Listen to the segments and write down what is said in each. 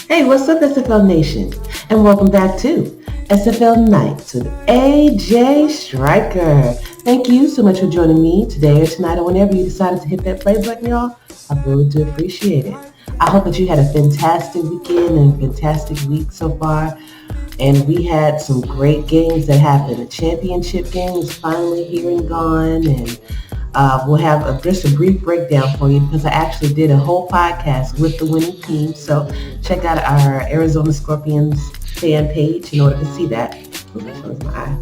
Hey, what's up, SFL Nation? And welcome back to SFL Nights with AJ Striker. Thank you so much for joining me today or tonight or whenever you decided to hit that play button, y'all. I really do appreciate it. I hope that you had a fantastic weekend and fantastic week so far. And we had some great games that happened. The championship game is finally here and gone, and we'll have just a brief breakdown for you because I actually did a whole podcast with the winning team. So check out our Arizona Scorpions fan page in order to see that. Oh, that was my eye.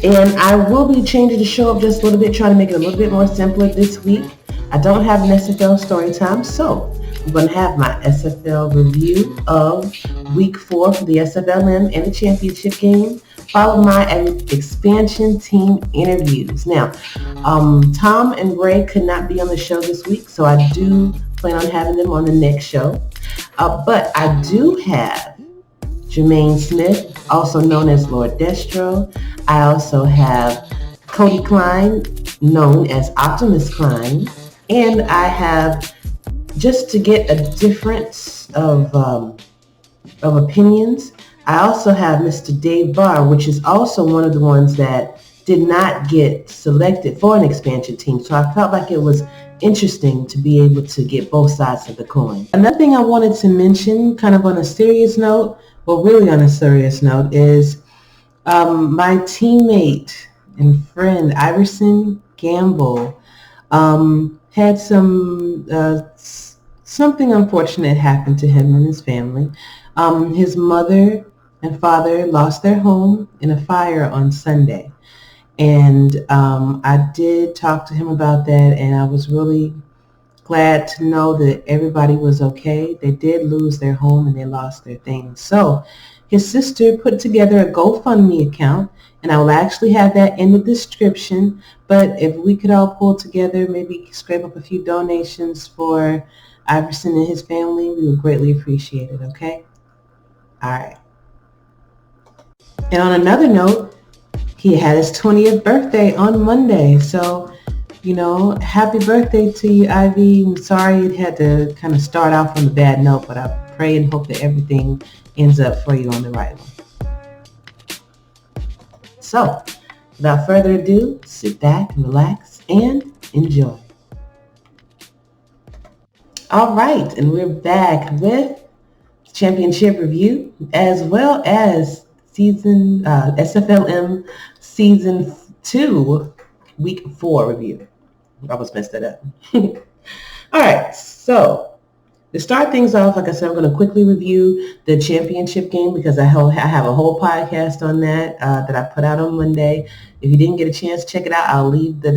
And I will be changing the show up just a little bit, trying to make it a little bit more simpler this week. I don't have an SFL story time, so I'm going to have my SFL review of Week 4 for the SFLm and the championship game, followed by expansion team interviews. Now, Tom and Ray could not be on the show this week, so I do plan on having them on the next show. But I do have Jermaine Smith, also known as Lord Destro. I also have Kodie Cline, known as Optimus Cline. And I have, just to get a difference of opinions, I also have Mr. Dave Barr, which is also one of the ones that did not get selected for an expansion team. So I felt like it was interesting to be able to get both sides of the coin. Another thing I wanted to mention, kind of on a serious note, well, really on a serious note, is my teammate and friend Iverson Gamble had something unfortunate happen to him and his family. His mother and father lost their home in a fire on Sunday. And I did talk to him about that, and I was really glad to know that everybody was okay. They did lose their home and they lost their things. So his sister put together a GoFundMe account, and I will actually have that in the description. But if we could all pull together, maybe scrape up a few donations for Iverson and his family, we would greatly appreciate it, okay? All right. And on another note, he had his 20th birthday on Monday. So, happy birthday to you, Ivy. I'm sorry it had to kind of start off on a bad note, but I pray and hope that everything ends up for you on the right one. So, without further ado, sit back, relax, and enjoy. All right, and we're back with championship review as well as SFLm Season 2, Week 4 review. I almost messed that up. All right, so to start things off, like I said, I'm going to quickly review the championship game because I have a whole podcast on that that I put out on Monday. If you didn't get a chance, check it out. I'll leave it in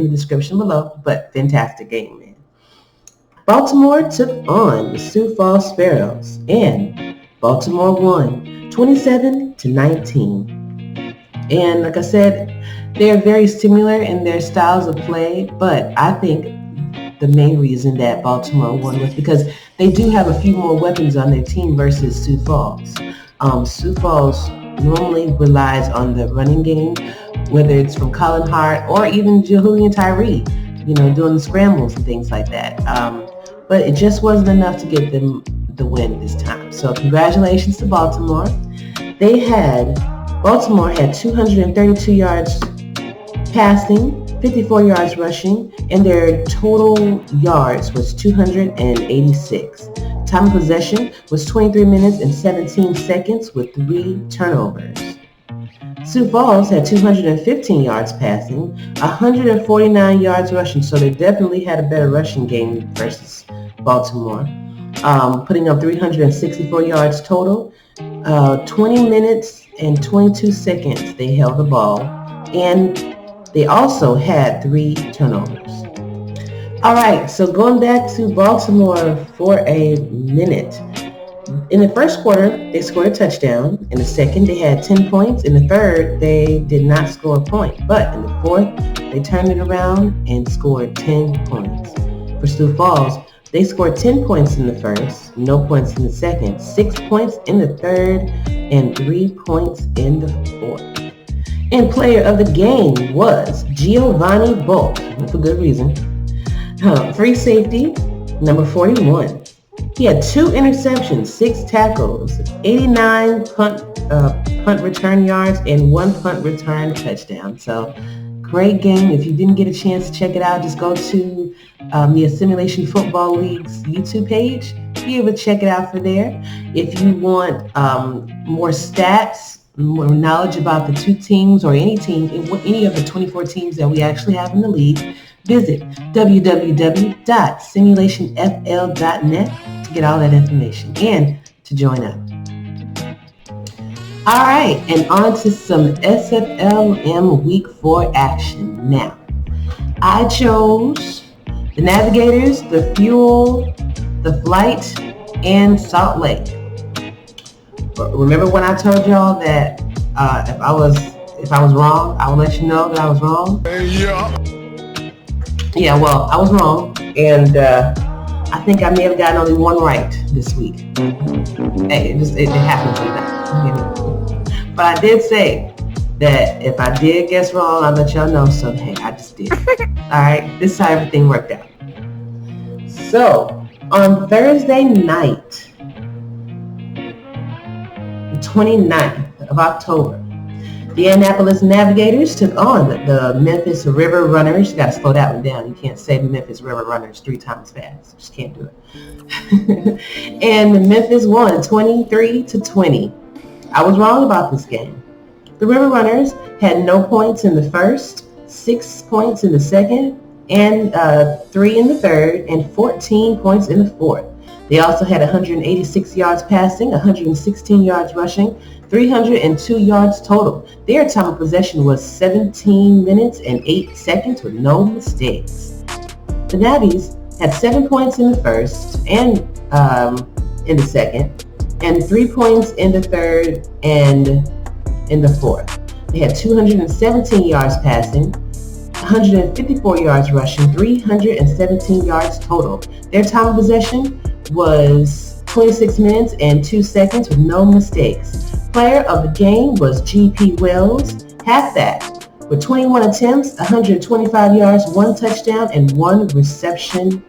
the description below, but fantastic game, man. Baltimore took on the Sioux Falls Sparrows, and Baltimore won 27-19. And like I said, they're very similar in their styles of play, but I think the main reason that Baltimore won was because they do have a few more weapons on their team versus Sioux Falls. Sioux Falls normally relies on the running game, whether it's from Colin Hart or even Julian Tyree, doing the scrambles and things like that. But it just wasn't enough to get them the win this time. So congratulations to Baltimore. Baltimore had 232 yards passing, 54 yards rushing, and their total yards was 286. Time of possession was 23 minutes and 17 seconds with 3 turnovers. Sioux Falls had 215 yards passing, 149 yards rushing, so they definitely had a better rushing game versus Baltimore, putting up 364 yards total, 20 minutes and 22 seconds they held the ball, and they also had 3 turnovers. All right, so going back to Baltimore for a minute. In the first quarter, they scored a touchdown. In the second, they had 10 points. In the third, they did not score a point. But in the fourth, they turned it around and scored 10 points. For Sioux Falls, they scored 10 points in the first, no points in the second, 6 points in the third, and 3 points in the fourth. And player of the game was Giovanni Bulk, for good reason. Free safety, number 41. He had 2 interceptions, 6 tackles, 89 punt return yards, and 1 punt return touchdown. So great game. If you didn't get a chance to check it out, just go to the Simulation Football League's YouTube page. Be able to check it out for there. If you want more stats, more knowledge about the 2 teams or any team, any of the 24 teams that we actually have in the league, visit www.simulationfl.net to get all that information and to join up. All right, and on to some SFLm Week 4 action. Now, I chose the Navigators, the Fuel, the Flight, and Salt Lake. But remember when I told y'all that if I was wrong, I would let you know that I was wrong? Yeah, well, I was wrong, and I think I may have gotten only 1 right this week. Hey, it happens sometimes. But I did say that if I did guess wrong, I'll let y'all know. So, hey, I just did. All right, this is how everything worked out. So, on Thursday night, the 29th of October, the Annapolis Navigators took on the Memphis River Runners. You got to slow that one down. You can't say the Memphis River Runners 3 times fast. Just can't do it. And the Memphis won 23-20. I was wrong about this game. The River Runners had no points in the first, 6 points in the second, and 3 in the third, and 14 points in the fourth. They also had 186 yards passing, 116 yards rushing, 302 yards total. Their time of possession was 17 minutes and 8 seconds with no mistakes. The Navies had 7 points in the first and in the second, and 3 points in the third and in the fourth. They had 217 yards passing, 154 yards rushing, 317 yards total. Their time of possession was 26 minutes and 2 seconds with no mistakes. Player of the game was G.P. Wells, halfback, with 21 attempts, 125 yards, 1 touchdown, and 9 receptions.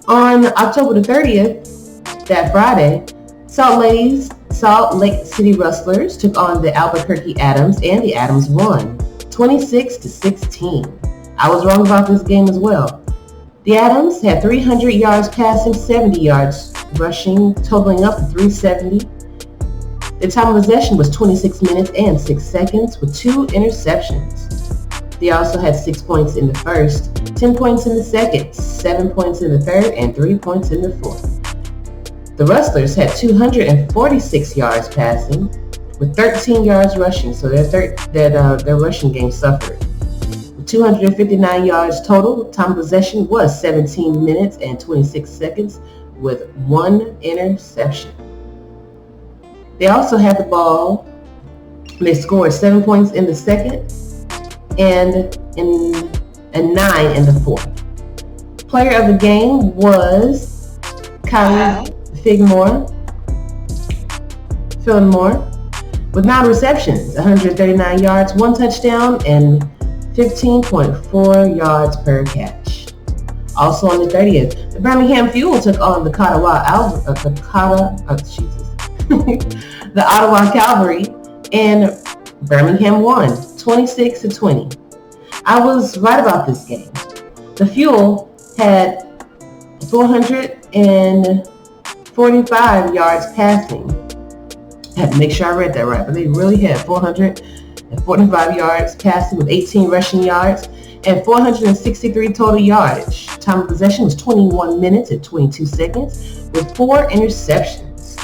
On October the 30th, that Friday, Salt Lake City Rustlers took on the Albuquerque Adams, and the Adams won 26-16. I was wrong about this game as well. The Adams had 300 yards passing, 70 yards rushing, totaling up to 370. Their time of possession was 26 minutes and 6 seconds with 2 interceptions. They also had 6 points in the first, 10 points in the second, 7 points in the third, and 3 points in the fourth. The Rustlers had 246 yards passing with 13 yards rushing, so their rushing game suffered. 259 yards total. Time of possession was 17 minutes and 26 seconds with 1 interception. They also had the ball. They scored 7 points in the second and 9 in the fourth. Player of the game was Kylie Fillmore with 9 receptions, 139 yards, 1 touchdown, and 15.4 yards per catch. Also on the 30th, the Birmingham Fuel took on the the Ottawa Cavalry, and Birmingham won 26-20. I was right about this game. The Fuel had 445 yards passing. I had to make sure I read that right, but they really had 445 yards passing with 18 rushing yards. and 463 total yardage. Time of possession was 21 minutes and 22 seconds with 4 interceptions.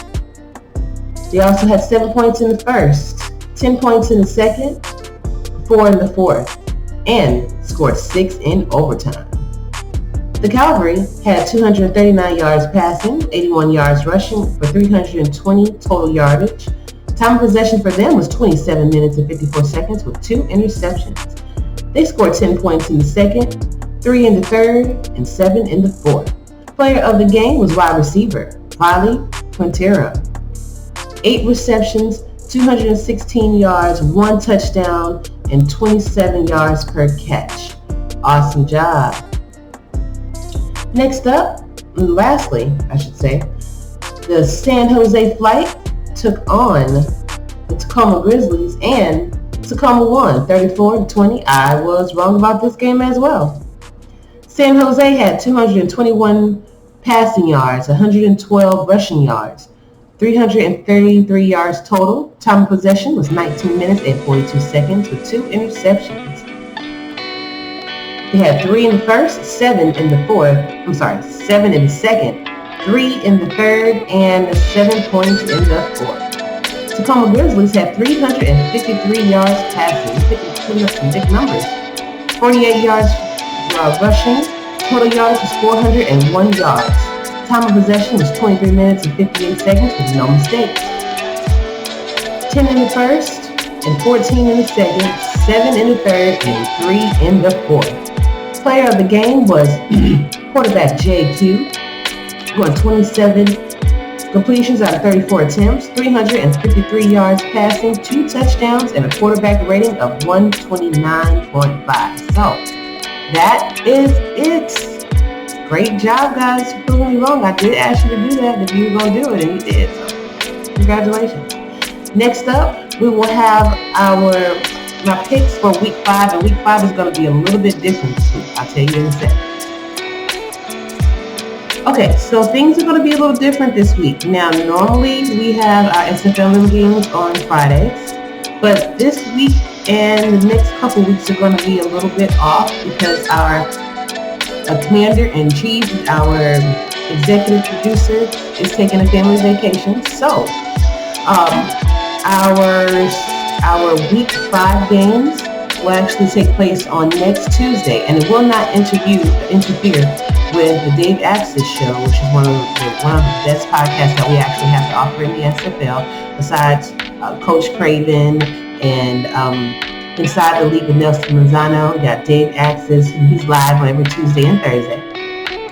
They also had 7 points in the first, 10 points in the second, 4 in the fourth, and scored 6 in overtime. The Cavalry had 239 yards passing, 81 yards rushing for 320 total yardage. Time of possession for them was 27 minutes and 54 seconds with 2 interceptions. They scored 10 points in the second, 3 in the third, and 7 in the fourth. Player of the game was wide receiver Vali Quintero. 8 receptions, 216 yards, 1 touchdown, and 27 yards per catch. Awesome job. Next up, and lastly, I should say, the San Jose Flight took on the Tacoma Grizzlies, and Tacoma won 34-20. I was wrong about this game as well. San Jose had 221 passing yards, 112 rushing yards, 333 yards total. Time of possession was 19 minutes and 42 seconds with 2 interceptions. They had 3 in the first, 7 in the second, 3 in the third, and 7 points in the fourth. Tacoma Grizzlies had 353 yards passing, putting up some big numbers. 48 yards rushing, total yards was 401 yards. Time of possession was 23 minutes and 58 seconds with no mistakes. 10 in the first, and 14 in the second, 7 in the third, and 3 in the fourth. Player of the game was quarterback JQ, who had 27 completions out of 34 attempts, 353 yards passing, 2 touchdowns, and a quarterback rating of 129.5. So that is it. Great job, guys, for proving me wrong. I did ask you to do that if you were going to do it, and you did. So congratulations. Next up, we will have my picks for week 5, and week 5 is going to be a little bit different this week. I'll tell you in a second. Okay, so things are going to be a little different this week. Now, normally we have our SFLm games on Fridays, but this week and the next couple weeks are going to be a little bit off because our commander-in-chief, our executive producer, is taking a family vacation. So, our week 5 games will actually take place on next Tuesday, and it will not interfere with the Dave Axis Show, which is one of the best podcasts that we actually have to offer in the SFL, besides Coach Craven and Inside the League with Nelson Manzano. We got Dave Axis, and he's live on every Tuesday and Thursday.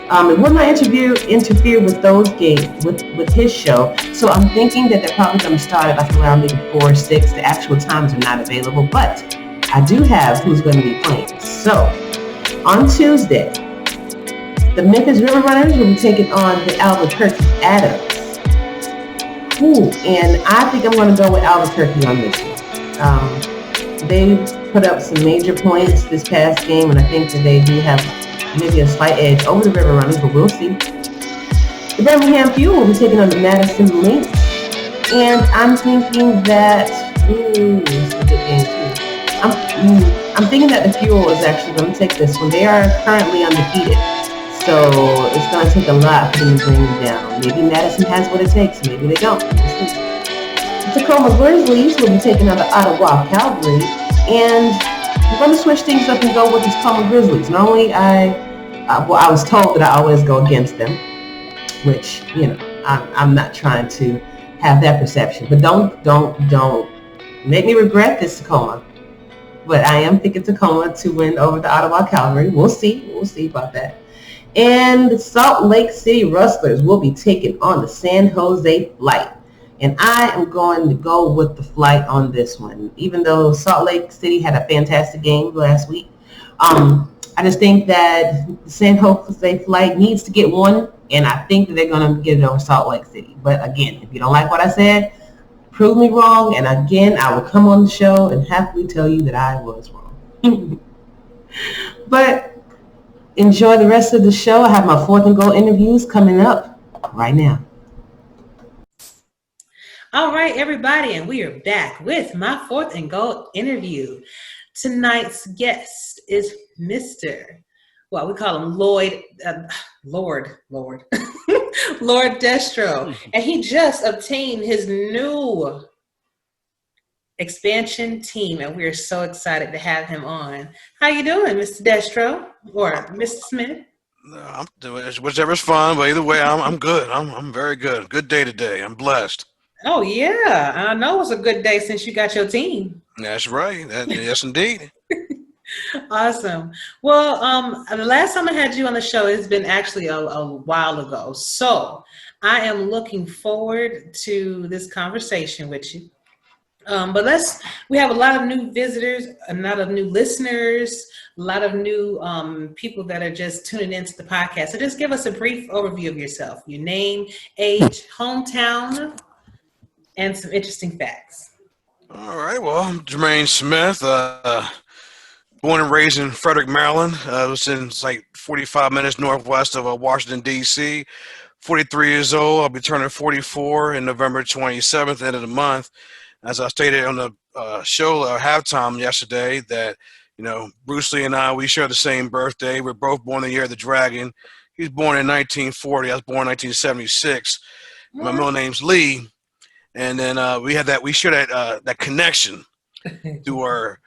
It will not interfere with those games, with his show. So I'm thinking that they're probably going to start at like around maybe 4 or 6. The actual times are not available, but I do have who's going to be playing. So on Tuesday, the Memphis River Runners will be taking on the Albuquerque Adams. And I think I'm going to go with Albuquerque on this one. They put up some major points this past game, and I think that they do have maybe a slight edge over the River Runners, but we'll see. The Birmingham Fuel will be taking on the Madison Lynx, and I'm thinking that this is a good game too. I'm thinking that the Fuel is actually going to take this one. They are currently undefeated, so it's going to take a lot for them to bring them down. Maybe Madison has what it takes, maybe they don't. We'll see. The Tacoma Grizzlies will be taking on the Ottawa Cavalry, and we're going to switch things up and go with the Tacoma Grizzlies. Normally, I was told that I always go against them, which, I'm not trying to have that perception. But don't make me regret this, Tacoma. But I am thinking Tacoma to win over the Ottawa Cavalry. We'll see about that. And the Salt Lake City Rustlers will be taking on the San Jose Flight. And I am going to go with the Flight on this one. Even though Salt Lake City had a fantastic game last week, I just think that the San Jose Flight needs to get one, and I think that they're going to get it over Salt Lake City. But again, if you don't like what I said, prove me wrong, and again, I will come on the show and happily tell you that I was wrong. But enjoy the rest of the show. I have my 4th and Goal interviews coming up right now. All right, everybody, and we are back with my 4th and Goal interview. Tonight's guest is Mr. Well, we call him Lloyd, Lord, Lord Destro. And he just obtained his new expansion team, and we're so excited to have him on. How you doing, Mr. Destro or Mr. Smith? I'm doing whichever's fun, but either way, I'm good. I'm very good. Good day today. I'm blessed. Oh yeah, I know it's a good day since you got your team. That's right. Yes, indeed. Awesome. Well, the last time I had you on the show, it's been actually a while ago. So I am looking forward to this conversation with you. But we have a lot of new visitors, a lot of new listeners, a lot of new people that are just tuning into the podcast. So just give us a brief overview of yourself, your name, age, hometown, and some interesting facts. All right. Well, I'm Jermaine Smith. Born and raised in Frederick, Maryland. It's like 45 minutes northwest of Washington, D.C. 43 years old. I'll be turning 44 in November 27th, end of the month. As I stated on the show halftime yesterday, that Bruce Lee and I, we share the same birthday. We're both born the year of the dragon. He was born in 1940. I was born in 1976. My middle name's Lee, and then we share that connection through our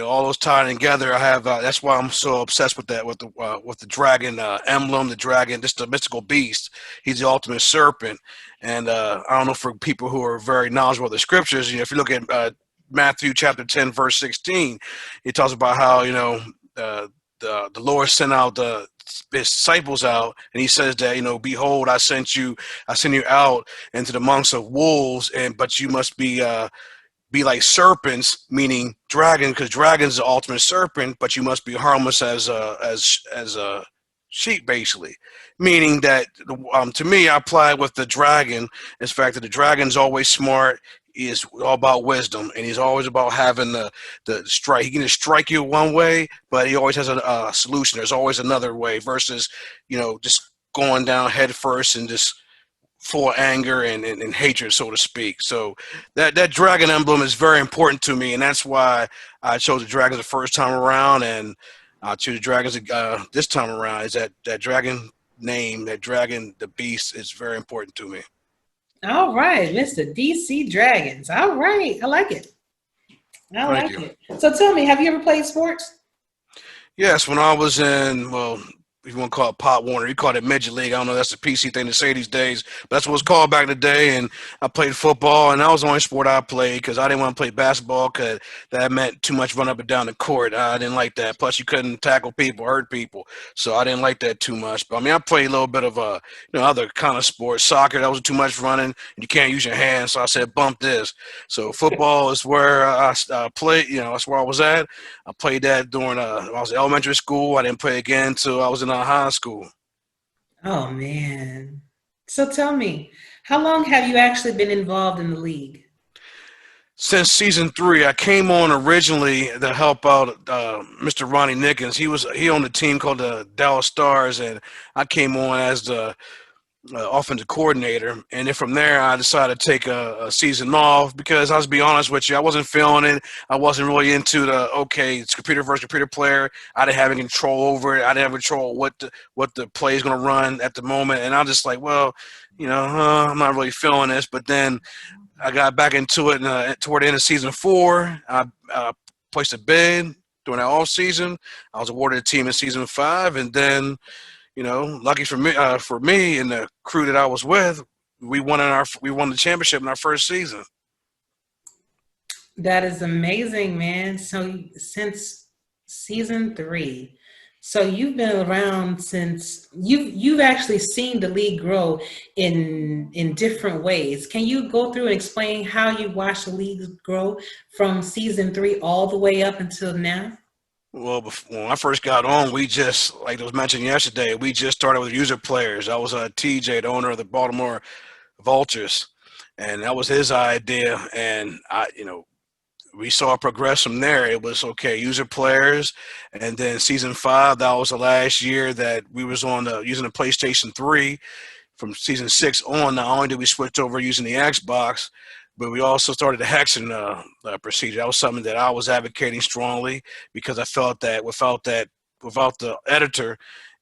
all those tied together. I have that's why I'm so obsessed with that with the dragon emblem, the dragon, just the mystical beast. He's the ultimate serpent. And I don't know, for people who are very knowledgeable of the scriptures, if you look at Matthew chapter 10 verse 16, it talks about how the Lord sent out his disciples out, and he says that behold, I send you out into the monks of wolves, but you must be like serpents, meaning dragon, because dragon's the ultimate serpent, but you must be harmless as a sheep, basically. Meaning that to me, I apply it with the dragon. It's the fact that the dragon's always smart. He is all about wisdom, and he's always about having the strike. He can just strike you one way, but he always has a solution. There's always another way versus just going down head first and just full of anger and hatred, so to speak. So that dragon emblem is very important to me, and that's why I chose the dragons the first time around, and I chose the dragons this time around. Is that dragon name, that dragon, the beast, is very important to me. All right, Mr. DC Dragons. All right, I like it. I like it. So tell me, have you ever played sports? Yes, when I was in, well, if you want to call it Pop Warner, you call it Midget League. I don't know, that's the PC thing to say these days, but that's what it's called back in the day. And I played football, and that was the only sport I played because I didn't want to play basketball because that meant too much run up and down the court. I didn't like that. Plus, you couldn't tackle people, hurt people, so I didn't like that too much. But I mean, I played a little bit of other kind of sports. Soccer, that was too much running, and you can't use your hands, so I said bump this. So football is where I played. That's where I was at. I played that during I was in elementary school. I didn't play again until I was in high school. Oh, man. So tell me, how long have you actually been involved in the league? Since season 3, I came on originally to help out Mr. Ronnie Nickens. He owned a team called the Dallas Stars, and I came on as the offensive coordinator. And then from there, I decided to take a season off because I was, be honest with you, I wasn't feeling it. I wasn't really into it's computer versus computer player. I didn't have any control over it. I didn't have control what the play is going to run at the moment. And I'm just like, well, I'm not really feeling this. But then I got back into it toward the end of season 4. I placed a bid during that off season. I was awarded a team in season 5, and then lucky for me and the crew that I was with, we won the championship in our first season. That is amazing, man. So since season 3, so you've been around since you've actually seen the league grow in different ways. Can you go through and explain how you watched the league grow from season 3 all the way up until now? Well, when I first got on, we just, like it was mentioned yesterday, we just started with user players. I was TJ, the owner of the Baltimore Vultures, and that was his idea. And we saw it progress from there. It was user players, and then season 5, that was the last year that we was on using the PlayStation 3. From season 6 on, not only did we switch over using the Xbox, But we also started the hexing procedure. That was something that I was advocating strongly because I felt that without the editor,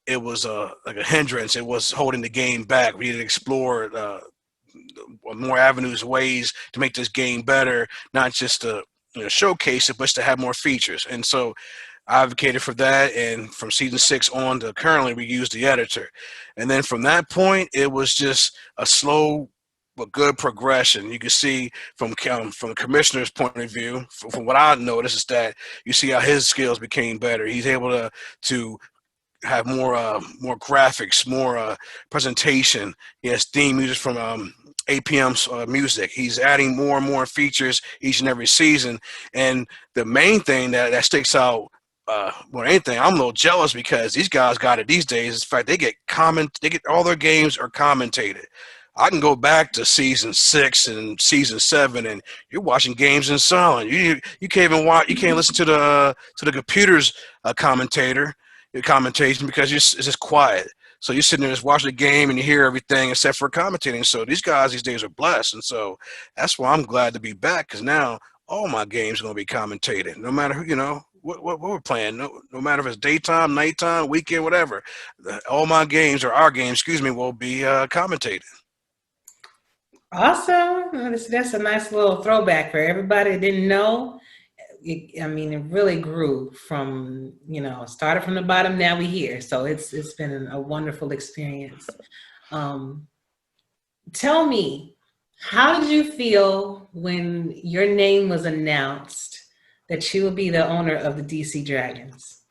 it was like a hindrance. It was holding the game back. We needed to explore more avenues, ways to make this game better, not just to showcase it, but to have more features. And so I advocated for that, and from season 6 on to currently, we use the editor. And then from that point, it was just a slow but good progression. You can see from the commissioner's point of view, from what I noticed, is that you see how his skills became better. He's able to have more graphics, more presentation. He has theme music from APM's music. He's adding more and more features each and every season. And the main thing that sticks out more than anything, I'm a little jealous because these guys got it these days. In fact, they get all their games are commentated. I can go back to season 6 and season 7, and you're watching games in silent. You can't even watch. You can't listen to the computer's commentation because it's just quiet. So you're sitting there just watching the game and you hear everything except for commentating. So these guys these days are blessed, and so that's why I'm glad to be back, because now all my games are going to be commentated, no matter who, what we're playing, no matter if it's daytime, nighttime, weekend, whatever. All my games, or our games, will be commentated. Awesome. That's a nice little throwback for everybody that didn't know. It really grew from, started from the bottom, now we here. So it's been a wonderful experience. Tell me, how did you feel when your name was announced that you would be the owner of the DC Dragons?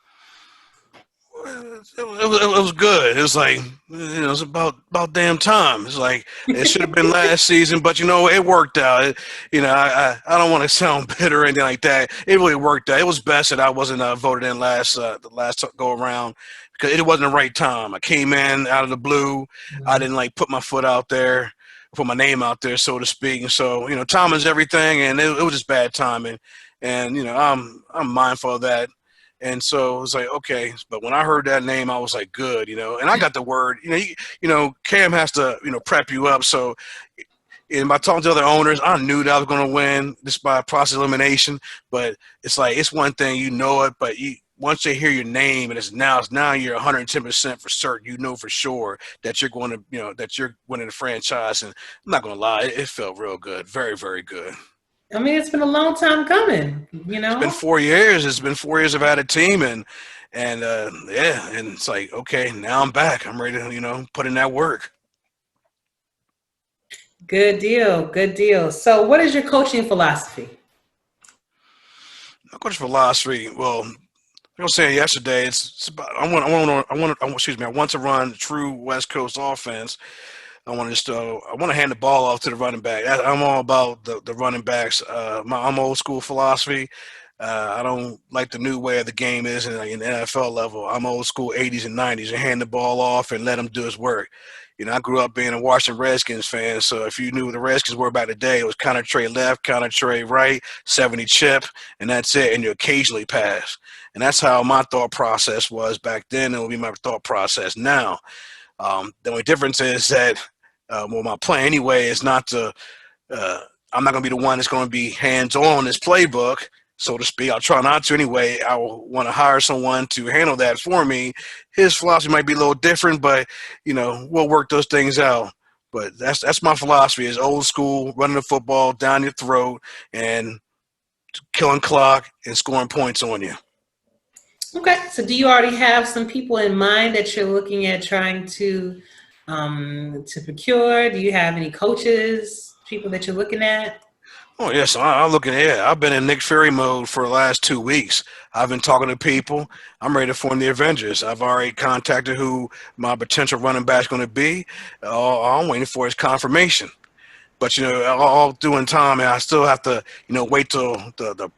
It was good. It was like, it was about damn time. It's like, it should have been last season, but it worked out. I don't want to sound bitter or anything like that. It really worked out. It was best that I wasn't voted in the last go around, because it wasn't the right time. I came in out of the blue. Mm-hmm. I didn't put my foot out there, put my name out there, so to speak. And so, time is everything, and it was just bad timing. And, I'm mindful of that. And so it was like, okay. But when I heard that name, I was like, good, and I got the word, Cam has to, prep you up. So, and by talking to other owners, I knew that I was going to win just by process elimination. But it's like, it's one thing, but once they hear your name, and it's now you're 110% for certain, for sure that you're going to, that you're winning the franchise. And I'm not going to lie, it felt real good. Very, very good. It's been a long time coming, It's been 4 years. It's been 4 years I've had a team, and and it's like, okay, now I'm back. I'm ready to, put in that work. Good deal. Good deal. So what is your coaching philosophy? My coaching philosophy, well, like I was saying yesterday, it's about, I want to run true West Coast offense. I want to hand the ball off to the running back. I'm all about the running backs. I'm old school philosophy. I don't like the new way of the game is in the NFL level. I'm old school 80s and 90s, and hand the ball off and let him do his work. I grew up being a Washington Redskins fan, so if you knew what the Redskins were back in the day, it was counter tray left, counter tray right, 70 chip, and that's it, and you occasionally pass. And that's how my thought process was back then, and it will be my thought process now. The only difference is that my plan anyway is not to I'm not going to be the one that's going to be hands-on this playbook, so to speak. I'll try not to anyway. I will want to hire someone to handle that for me. His philosophy might be a little different, but, we'll work those things out. But that's my philosophy, is old school, running the football down your throat and killing clock and scoring points on you. Okay, so do you already have some people in mind that you're looking at trying to procure? Do you have any coaches, people that you're looking at? Oh, yes. I'm looking at. I've been in Nick Fury mode for the last 2 weeks. I've been talking to people. I'm ready to form the Avengers. I've already contacted who my potential running back is going to be. I'm waiting for his confirmation. But, all doing time, and I still have to, wait till the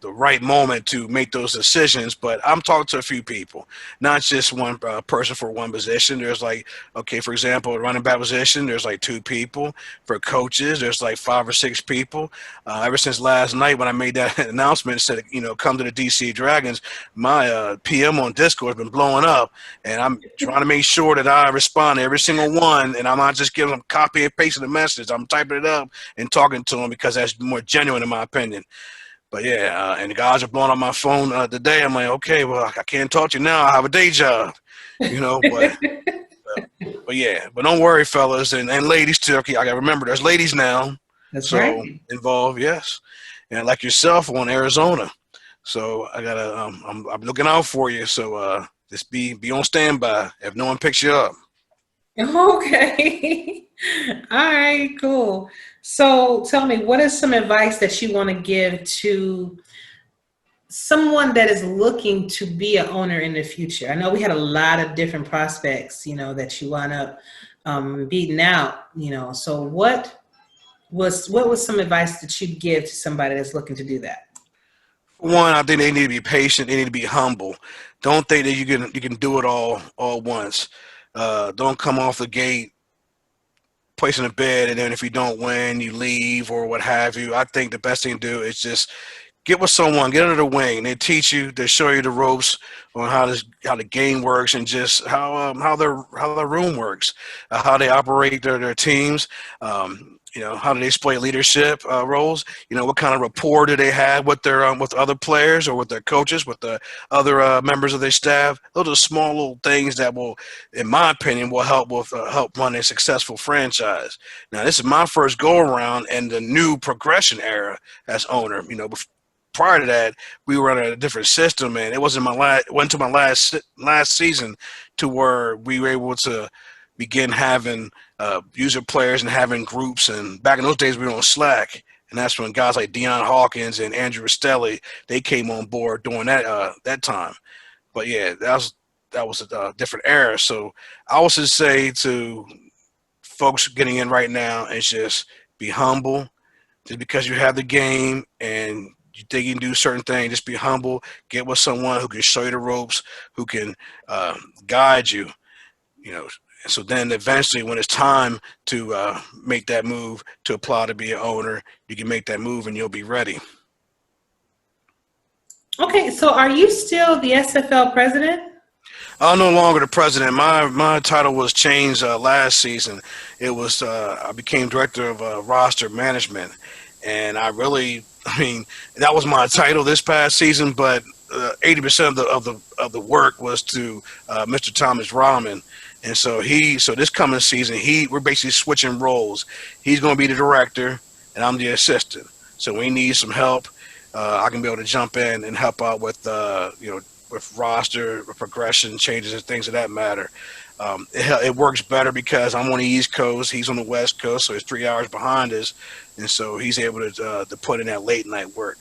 the right moment to make those decisions. But I'm talking to a few people, not just one person for one position. There's like, okay, for example, running back position, there's like 2 people. For coaches, there's like 5 or 6 people. Ever since last night when I made that announcement, said, come to the DC Dragons, my PM on Discord has been blowing up, and I'm trying to make sure that I respond to every single one, and I'm not just giving them copy and pasting the message. I'm typing it up and talking to them because that's more genuine in my opinion. But yeah, and the guys are blowing up my phone today. I'm like, okay, well, I can't talk to you now. I have a day job, but yeah. But don't worry, fellas and ladies too. Okay, I got to remember there's ladies now. That's right. Involved, yes. And like yourself on Arizona. So I got to, I'm looking out for you. So just be on standby if no one picks you up. Okay. All right, cool. So tell me, what is some advice that you want to give to someone that is looking to be an owner in the future? I know we had a lot of different prospects, that you wound up beating out, so what was some advice that you'd give to somebody that's looking to do that? One, I think they need to be patient. They need to be humble. Don't think that you can do it all once. Don't come off the gate placing a bid, and then if you don't win, you leave or what have you. I think the best thing to do is just get with someone, get under the wing. They teach you, they show you the ropes on how the game works and just how their room works, how they operate their teams. How do they display leadership roles? What kind of rapport do they have with their with other players or with their coaches, with the other members of their staff? Those are small little things that will, in my opinion, will help run a successful franchise. Now, this is my first go around in the new progression era as owner. Prior to that, we were in a different system, and it wasn't went to my last season to where we were able to begin having user players and having groups. And back in those days, we were on Slack, and that's when guys like Deion Hawkins and Andrew Rastelli, they came on board during that time. But yeah, that was a different era. So I would just say to folks getting in right now is just be humble. Just because you have the game and you think you can do certain things, just be humble. Get with someone who can show you the ropes, who can guide you. So then eventually when it's time to make that move to apply to be an owner, you can make that move and you'll be ready. Okay, so are you still the SFL president? I'm no longer the president. My title was changed last season. It was I became director of roster management, and that was my title this past season. But 80% of the work was to Mr. Thomas Rahman. And so this coming season, we're basically switching roles. He's going to be the director, and I'm the assistant. So we need some help. I can be able to jump in and help out with with roster progression changes and things of that matter. It works better because I'm on the East Coast, he's on the West Coast, so he's 3 hours behind us, and so he's able to put in that late night work.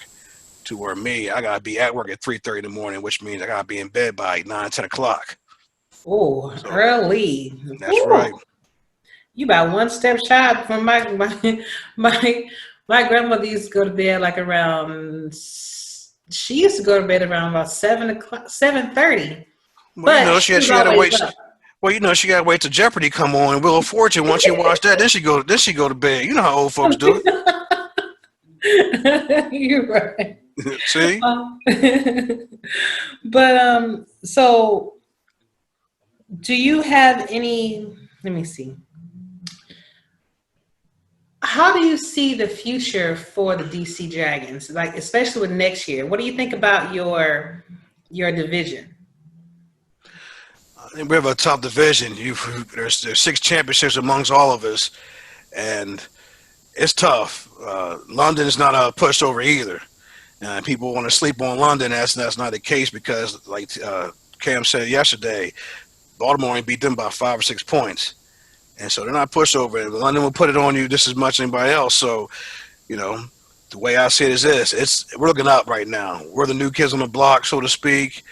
To where I gotta be at work at 3:30 in the morning, which means I gotta be in bed by 9-10 o'clock. Oh, so, early. That's right. You about one step shy from my grandmother used to go to bed like around. She used to go to bed around about 7:30. Well, she had to wait. Well, she got to wait till Jeopardy come on and Wheel of Fortune. Once she watch that, then she go to bed. You know how old folks do it. You're right. See. But so. Do you have any, let me see. How do you see the future for the DC Dragons, like especially with next year? What do you think about your division? I think we have a tough division. There's 6 championships amongst all of us, and it's tough. London is not a pushover either. People want to sleep on London. That's not the case because, like Cam said yesterday, Baltimore ain't beat them by 5 or 6 points. And so they're not pushover. London will put it on you just as much as anybody else. So, the way I see it is this. We're looking up right now. We're the new kids on the block, so to speak.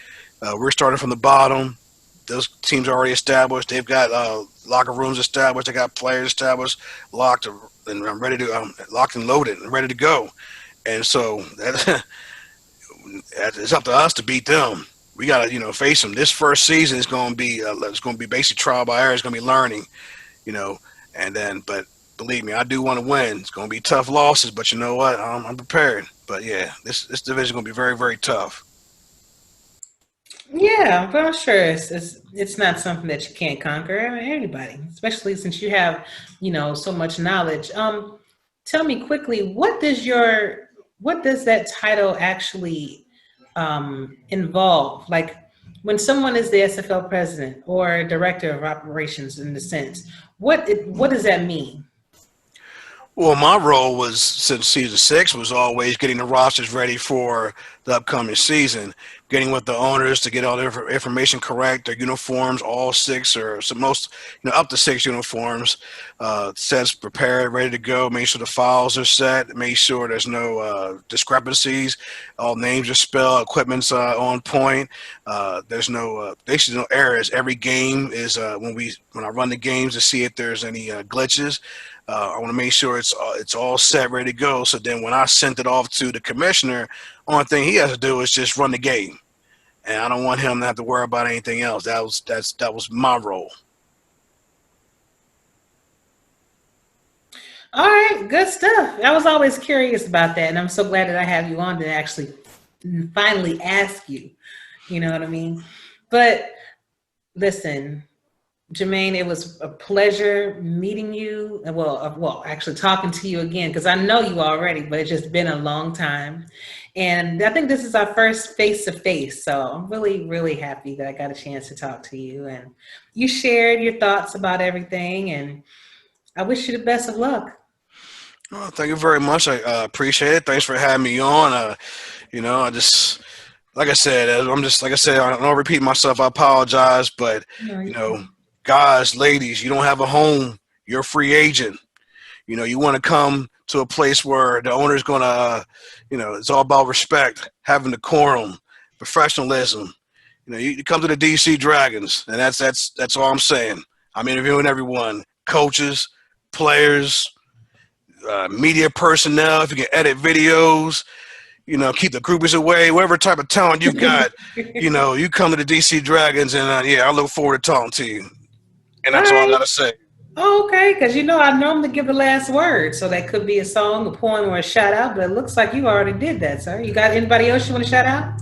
We're starting from the bottom. Those teams are already established. They've got locker rooms established. They got players established, locked and ready to locked and loaded and ready to go. And so it's up to us to beat them. We got to, face them. This first season is going to be basically trial by error. It's going to be learning, and then, but believe me, I do want to win. It's going to be tough losses, but you know what? I'm prepared. But yeah, this division is going to be very, very tough. Yeah, but I'm sure it's not something that you can't conquer. I mean, anybody, especially since you have, so much knowledge. Tell me quickly, what does that title actually involve? Like when someone is the SFL president or director of operations in the sense, what does that mean? Well, my role was, since season 6, was always getting the rosters ready for the upcoming season, getting with the owners to get all their information correct, their uniforms, all 6 or some most, up to 6 uniforms, sets prepared, ready to go, make sure the files are set, make sure there's no discrepancies, all names are spelled, equipment's on point, there's basically no errors. Every game is when I run the games to see if there's any glitches. I want to make sure it's all set, ready to go. So then when I sent it off to the commissioner, only thing he has to do is just run the game, and I don't want him to have to worry about anything else. That was my role. All right, good stuff. I was always curious about that, and I'm so glad that I have you on to actually finally ask you. You know what I mean? But listen, Jermaine, it was a pleasure meeting you. Well, actually talking to you again, because I know you already, but it's just been a long time. And I think this is our first face-to-face. So I'm really, really happy that I got a chance to talk to you. And you shared your thoughts about everything. And I wish you the best of luck. Well, thank you very much. I appreciate it. Thanks for having me on. I just, like I said, I don't repeat myself. I apologize, but, guys, ladies, you don't have a home. You're a free agent. You want to come to a place where the owner's going to, it's all about respect, having decorum, professionalism. You come to the DC Dragons, and that's all I'm saying. I'm interviewing everyone, coaches, players, media personnel. If you can edit videos, keep the groupies away, whatever type of talent you've got, you come to the DC Dragons, and I look forward to talking to you. And that's all I got to say. Oh, okay, because I normally give the last word, so that could be a song, a poem, or a shout out, but it looks like you already did that, sir. You got anybody else you want to shout out?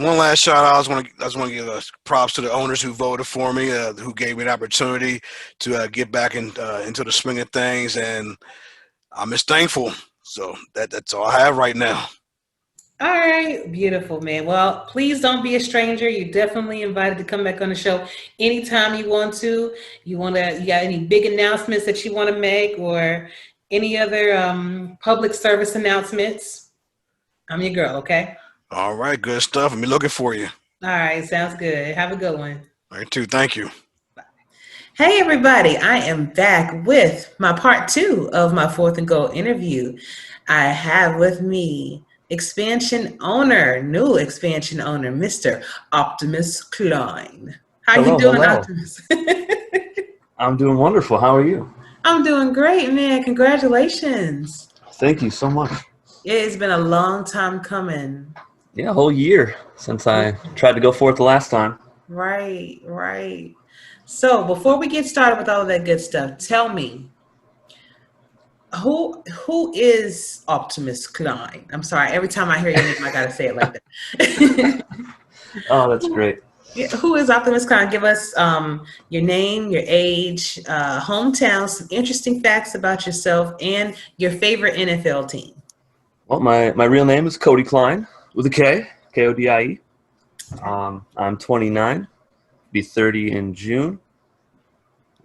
One last shout out. I just want to give props to the owners who voted for me, who gave me the opportunity to get back into the swing of things, and I'm just thankful. So that's all I have right now. All right, beautiful, man. Well, please don't be a stranger. You're definitely invited to come back on the show anytime you want to. You got any big announcements that you want to make, or any other public service announcements? I'm your girl, okay? All right, good stuff. I'm looking for you. All right, sounds good. Have a good one. All right, too. Thank you. Bye. Hey, everybody. I am back with my part 2 of my 4th and Goal interview. I have with me new expansion owner, Mr. Optimus Cline. How you doing, Optimus? I'm doing wonderful. How are you? I'm doing great, man. Congratulations. Thank you so much. It's been a long time coming. Yeah, a whole year since I tried to go for it the last time. Right. So before we get started with all of that good stuff, tell me, who is Optimus Cline? I'm sorry, every time I hear your name, I gotta say it like that. Oh, that's great. Yeah, who is Optimus Cline? Give us your name, your age, hometown, some interesting facts about yourself, and your favorite NFL team. Well, my real name is Kodie Cline with a K, Kodie. I'm 29, be 30 in June.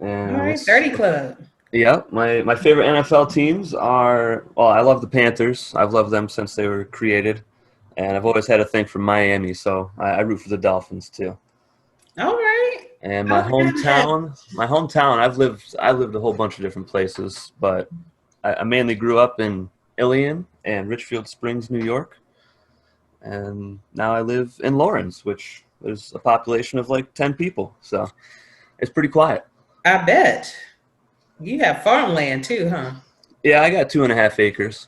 And all right, 30 Club. Yeah, my favorite NFL teams are, I love the Panthers. I've loved them since they were created. And I've always had a thing for Miami, so I root for the Dolphins too. All right. And my hometown, I've lived a whole bunch of different places, but I mainly grew up in Ilion and Richfield Springs, New York. And now I live in Lawrence, which there's a population of like 10 people. So it's pretty quiet. I bet. You have farmland too, huh? Yeah, I got 2.5 acres.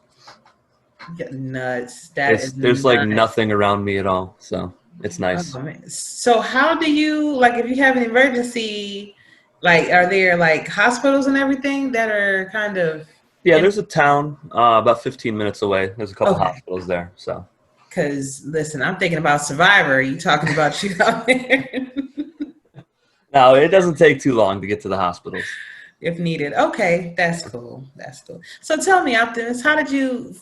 Nuts. There's like nothing around me at all, so it's nice. Oh, man. So how do you, like, if you have an emergency, like, are there like hospitals and everything that are kind of? Yeah, there's a town about 15 minutes away. There's a couple hospitals there, so. Because listen, I'm thinking about Survivor. Are you talking about you out there? No, it doesn't take too long to get to the hospitals. If needed. Okay, that's cool. That's cool. So tell me, Optimus, how did you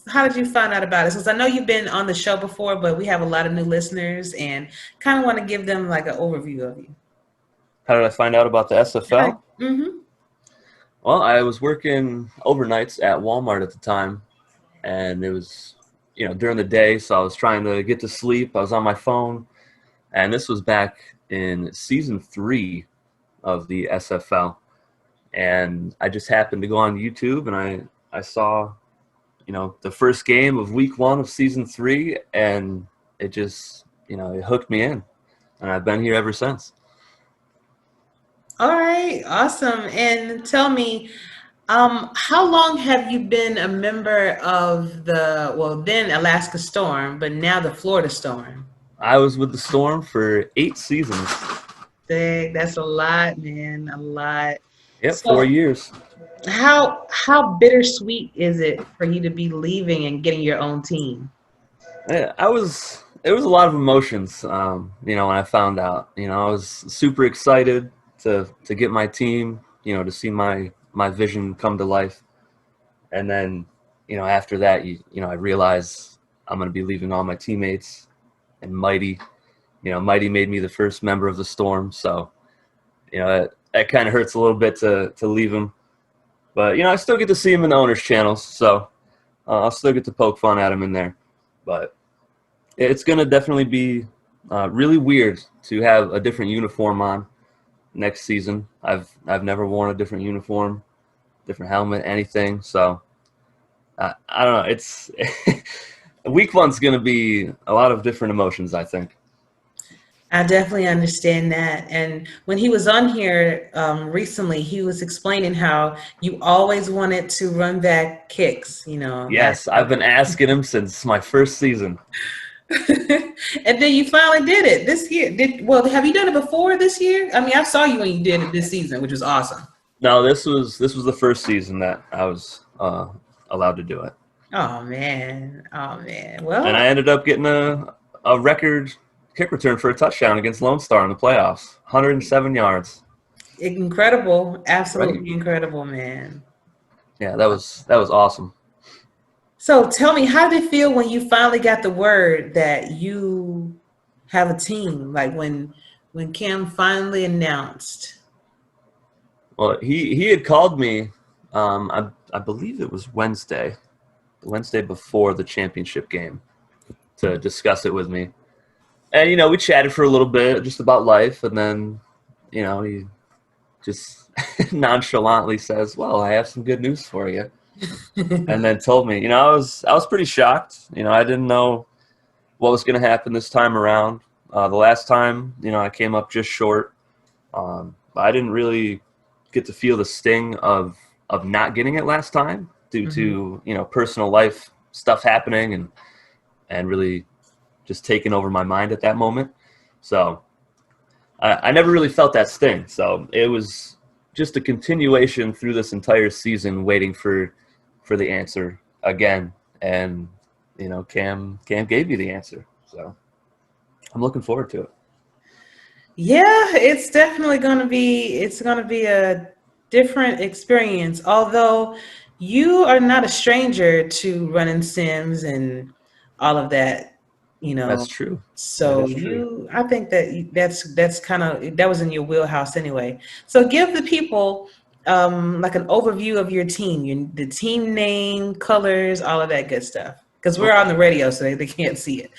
find out about it? Since I know you've been on the show before, but we have a lot of new listeners and kind of want to give them like an overview of you. How did I find out about the SFL? Mm-hmm. Well, I was working overnights at Walmart at the time, and it was, during the day, so I was trying to get to sleep. I was on my phone, and this was back in season 3 of the SFL. And I just happened to go on YouTube, and I saw, the first game of week 1 of season 3, and it just, it hooked me in, and I've been here ever since. All right, awesome. And tell me, how long have you been a member of then Alaska Storm, but now the Florida Storm? I was with the Storm for 8 seasons. Dang, that's a lot, man, a lot. Yep, so 4 years. How bittersweet is it for you to be leaving and getting your own team? It was a lot of emotions, when I found out. I was super excited to get my team, to see my vision come to life. And then, after that, I realized I'm going to be leaving all my teammates. And Mighty made me the first member of the Storm. So, that kind of hurts a little bit to leave him. But, I still get to see him in the owners' channels. So I'll still get to poke fun at him in there. But it's going to definitely be really weird to have a different uniform on next season. I've never worn a different uniform, different helmet, anything. So I don't know. It's week 1's going to be a lot of different emotions, I think. I definitely understand that. And when he was on here recently, he was explaining how you always wanted to run back kicks, Yes, I've been asking him since my first season. And then you finally did it this year. Have you done it before this year? I mean, I saw you when you did it this season, which was awesome. No, this was the first season that I was allowed to do it. Oh man. Well, and I ended up getting a record kick return for a touchdown against Lone Star in the playoffs, 107 yards. Incredible, absolutely incredible, man. Yeah, that was awesome. So tell me, how did it feel when you finally got the word that you have a team? Like when Cam finally announced? Well, he had called me, I believe it was the Wednesday before the championship game, to discuss it with me. And, we chatted for a little bit just about life, and then, he just nonchalantly says, well, I have some good news for you. And then told me, I was pretty shocked. I didn't know what was going to happen this time around. The last time, I came up just short. I didn't really get to feel the sting of not getting it last time due to, personal life stuff happening and really just taking over my mind at that moment. So I never really felt that sting. So it was just a continuation through this entire season, waiting for the answer again. And, Cam gave me the answer. So I'm looking forward to it. Yeah, it's definitely going to be a different experience. Although you are not a stranger to running sims and all of that. That's true. So I think that's kind of, that was in your wheelhouse anyway. So give the people like an overview of your team, the team name, colors, all of that good stuff. Because we're on the radio, so they can't see it.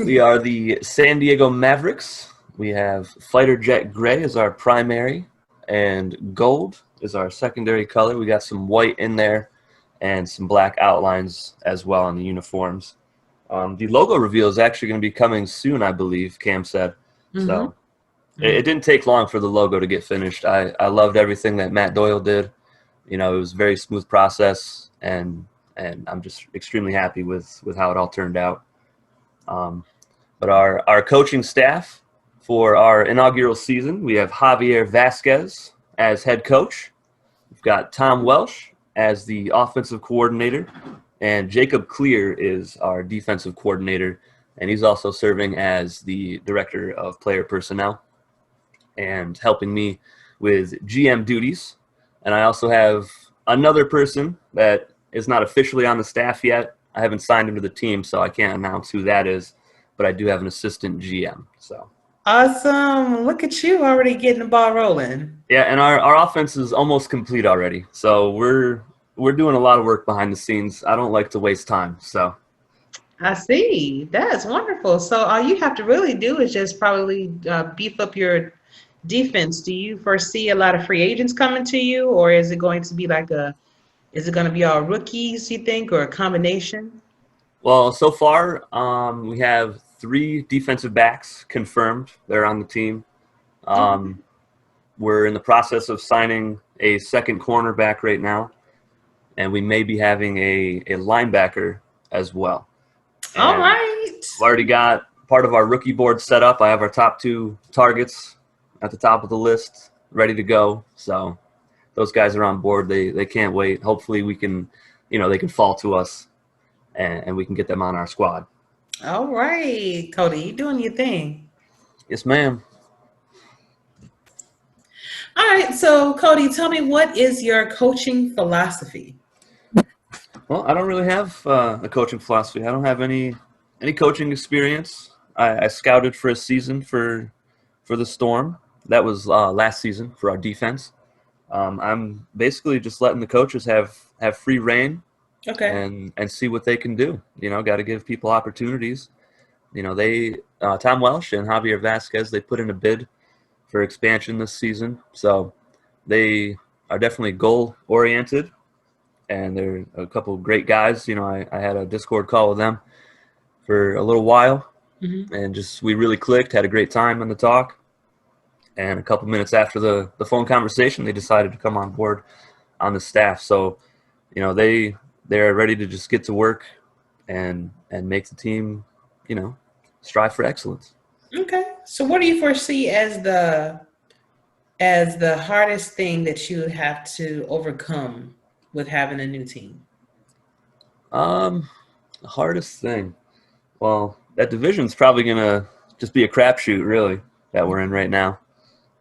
We are the San Diego Mavericks. We have Fighter Jet Gray as our primary, and gold is our secondary color. We got some white in there and some black outlines as well on the uniforms. The logo reveal is actually going to be coming soon, I believe, Cam said. So it didn't take long for the logo to get finished. I loved everything that Matt Doyle did. It was a very smooth process, and and I'm just extremely happy with how it all turned out. But our coaching staff for our inaugural season, we have Javier Vasquez as head coach. We've got Tom Welsh as the offensive coordinator, and Jacob Clear is our defensive coordinator, and he's also serving as the director of player personnel and helping me with GM duties. And I also have another person that is not officially on the staff yet. I haven't signed him to the team, so I can't announce who that is, but I do have an assistant GM. So Awesome. Look at you already getting the ball rolling. yeah, and our offense is almost complete already. So we're doing a lot of work behind the scenes. I don't like to waste time. So I see. That's wonderful. So all you have to really do is just probably beef up your defense. Do you foresee a lot of free agents coming to you, or is it going to be is it going to be all rookies, you think, or a combination? well, so far we have 3 defensive backs confirmed. They're on the team. We're in the process of signing a second cornerback right now, and we may be having a linebacker as well. And All right. I've already got part of our rookie board set up. I have our top 2 targets at the top of the list ready to go. So those guys are on board. They can't wait. Hopefully we can, they can fall to us and we can get them on our squad. All right, Kodie, you doing your thing. Yes, ma'am. All right, so Kodie, tell me, what is your coaching philosophy? Well, I don't really have a coaching philosophy. I don't have any coaching experience. I scouted for a season for the Storm. That was last season for our defense. I'm basically just letting the coaches have free reign, Okay. and see what they can do. Got to give people opportunities. They Tom Welsh and Javier Vasquez, they put in a bid for expansion this season, so they are definitely goal oriented, and they're a couple of great guys. I had a Discord call with them for a little while, and we really clicked, had a great time on the talk. And a couple minutes after the phone conversation, they decided to come on board on the staff. So, they're ready to just get to work and make the team, strive for excellence. Okay. So what do you foresee as the hardest thing that you would have to overcome with having a new team? The hardest thing. Well, that division's probably gonna just be a crapshoot, really, that we're in right now.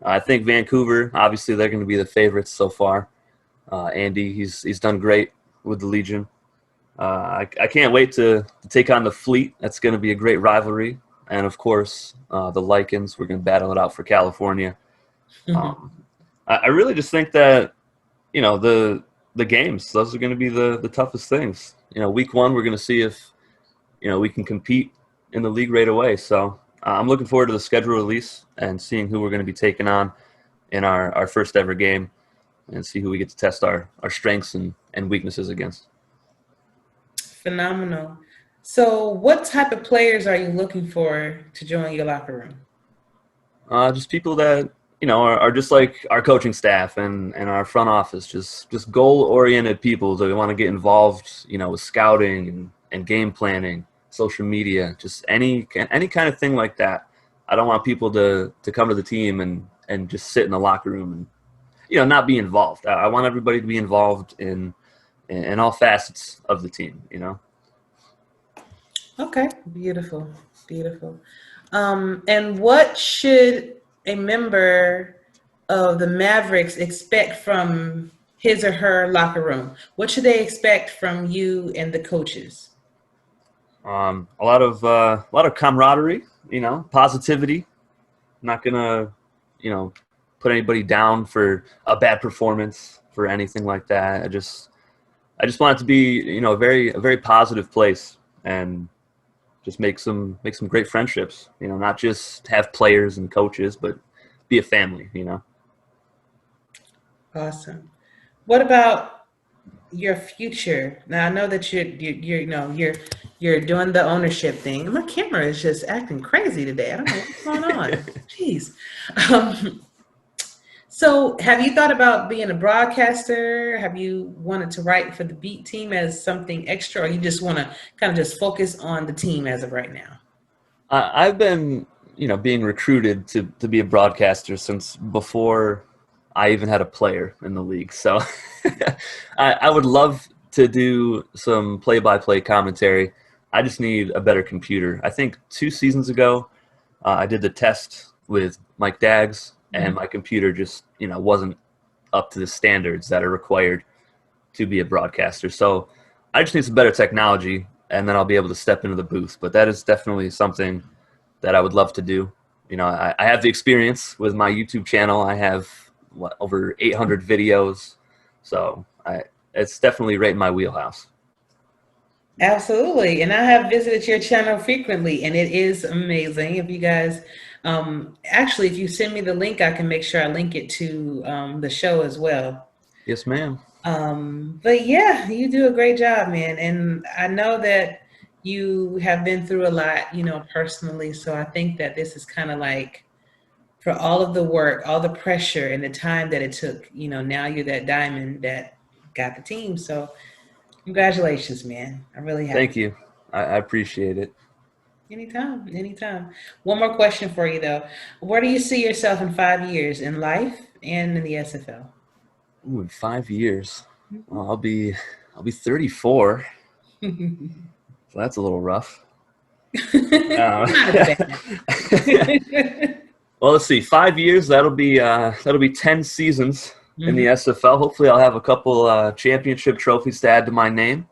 I think Vancouver, obviously, they're going to be the favorites so far. Andy, he's done great with the Legion. I can't wait to take on the Fleet. That's going to be a great rivalry. And, of course, the Lycans, we're going to battle it out for California. I really just think that, the games, those are going to be the toughest things. Week 1, we're going to see if, we can compete in the league right away. So I'm looking forward to the schedule release and seeing who we're going to be taking on in our first ever game, and see who we get to test our strengths and weaknesses against. Phenomenal. So what type of players are you looking for to join your locker room? Just people that, are just like our coaching staff and our front office, just goal-oriented people that want to get involved, with scouting and game planning, social media, just any kind of thing like that. I don't want people to come to the team and just sit in the locker room and, not be involved. I want everybody to be involved in all facets of the team, Okay, beautiful. And what should a member of the Mavericks expect from his or her locker room? What should they expect from you and the coaches? A lot of camaraderie, positivity. I'm not gonna, put anybody down for a bad performance, for anything like that. I just want it to be, a very positive place, and just make some great friendships. Not just have players and coaches, but be a family. Awesome. What about your future? Now I know that you're doing the ownership thing. My camera is just acting crazy today. I don't know what's going on. Jeez. So have you thought about being a broadcaster? Have you wanted to write for the beat team as something extra, or you just want to kind of just focus on the team as of right now? I've been, being recruited to be a broadcaster since before I even had a player in the league. So I would love to do some play-by-play commentary. I just need a better computer. I think 2 seasons ago, I did the test with Mike Daggs, and my computer just, wasn't up to the standards that are required to be a broadcaster. So I just need some better technology, and then I'll be able to step into the booth. But that is definitely something that I would love to do. I have the experience with my YouTube channel. I have over 800 videos, so it's definitely right in my wheelhouse. Absolutely. And I have visited your channel frequently, and it is amazing. If you guys, actually, if you send me the link, I can make sure I link it to the show as well. Yes, ma'am. But yeah, you do a great job, man. And I know that you have been through a lot, personally. So I think that this is kind of like, for all of the work, all the pressure and the time that it took, now you're that diamond that got the team. So congratulations, man. I really have. Thank you. I appreciate it. Anytime. One more question for you, though. Where do you see yourself in 5 years in life and in the SFL? Ooh, in 5 years, well, I'll be 34. So that's a little rough. Well, let's see. 5 years. That'll be 10 seasons in the SFL. Hopefully, I'll have a couple championship trophies to add to my name.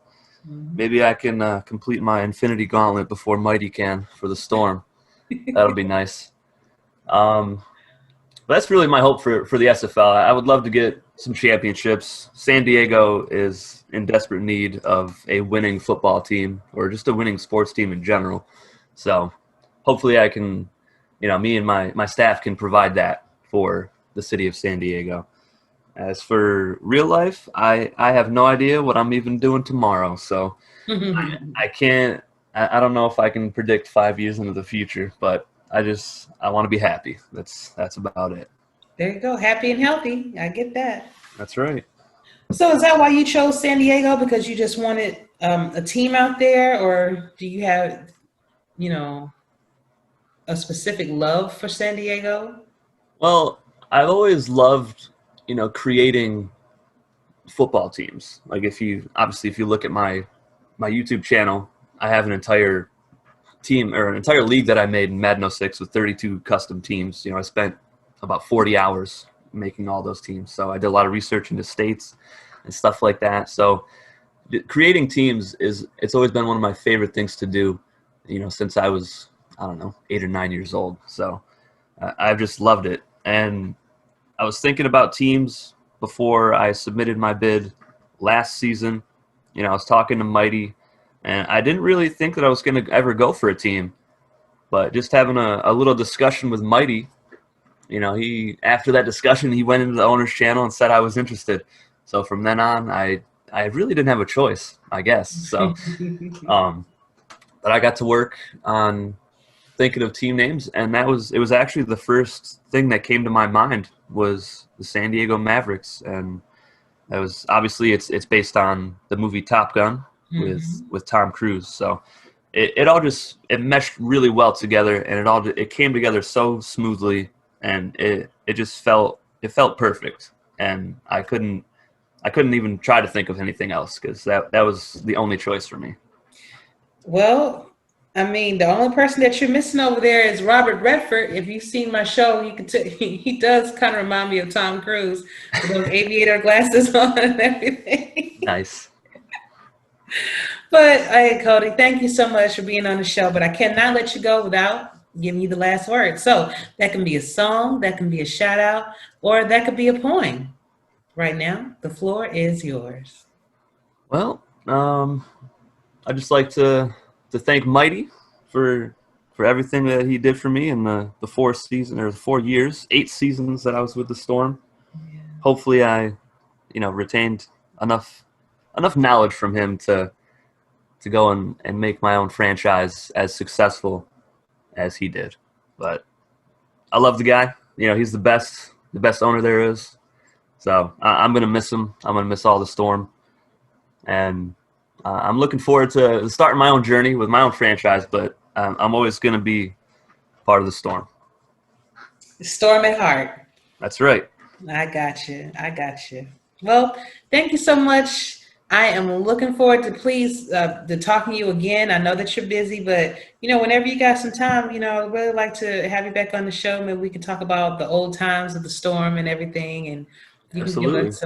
Maybe I can complete my Infinity Gauntlet before Mighty can for the Storm. That'll be nice. That's really my hope for the SFL. I would love to get some championships. San Diego is in desperate need of a winning football team, or just a winning sports team in general. So hopefully I can, me and my staff can provide that for the city of San Diego. As for real life, I have no idea what I'm even doing tomorrow. So I can't, I don't know if I can predict 5 years into the future, but I want to be happy. That's about it. There you go. Happy and healthy. I get that. That's right. So is that why you chose San Diego? Because you just wanted a team out there, or do you have, a specific love for San Diego? Well, I've always loved, creating football teams. Like if you look at my YouTube channel, I have an entire team, or an entire league that I made in Madden 06 with 32 custom teams. I spent about 40 hours making all those teams. So I did a lot of research into states and stuff like that. So creating teams it's always been one of my favorite things to do, since I was, 8 or 9 years old. So I've just loved it. And I was thinking about teams before I submitted my bid last season. I was talking to Mighty, and I didn't really think that I was going to ever go for a team. But just having a little discussion with Mighty, after that discussion, he went into the owner's channel and said I was interested. So from then on, I really didn't have a choice, I guess. So, but I got to work on thinking of team names, and it was actually the first thing that came to my mind was the San Diego Mavericks, and that was obviously it's based on the movie Top Gun with Tom Cruise. So it all just meshed really well together, and it came together so smoothly, and it felt perfect, and I couldn't even try to think of anything else, because that was the only choice for me. Well, the only person that you're missing over there is Robert Redford. If you've seen my show, you can he does kind of remind me of Tom Cruise with those aviator glasses on and everything. Nice. But hey, Kodie, thank you so much for being on the show. But I cannot let you go without giving you the last word. So that can be a song, that can be a shout out, or that could be a poem. Right now, the floor is yours. Well, I'd just like to thank Mighty for everything that he did for me in the 4 years, 8 seasons that I was with the Storm. Yeah. Hopefully I, retained enough knowledge from him to go and make my own franchise as successful as he did. But I love the guy. He's the best the best owner there is. So I'm going to miss him. I'm going to miss all the Storm. And I'm looking forward to starting my own journey with my own franchise, but I'm always going to be part of the Storm. Storm at heart. That's right. I got you. Well, thank you so much. I am looking forward to talking to you again. I know that you're busy, but whenever you got some time, I'd really like to have you back on the show. Maybe we can talk about the old times of the Storm and everything, and you Absolutely. can give us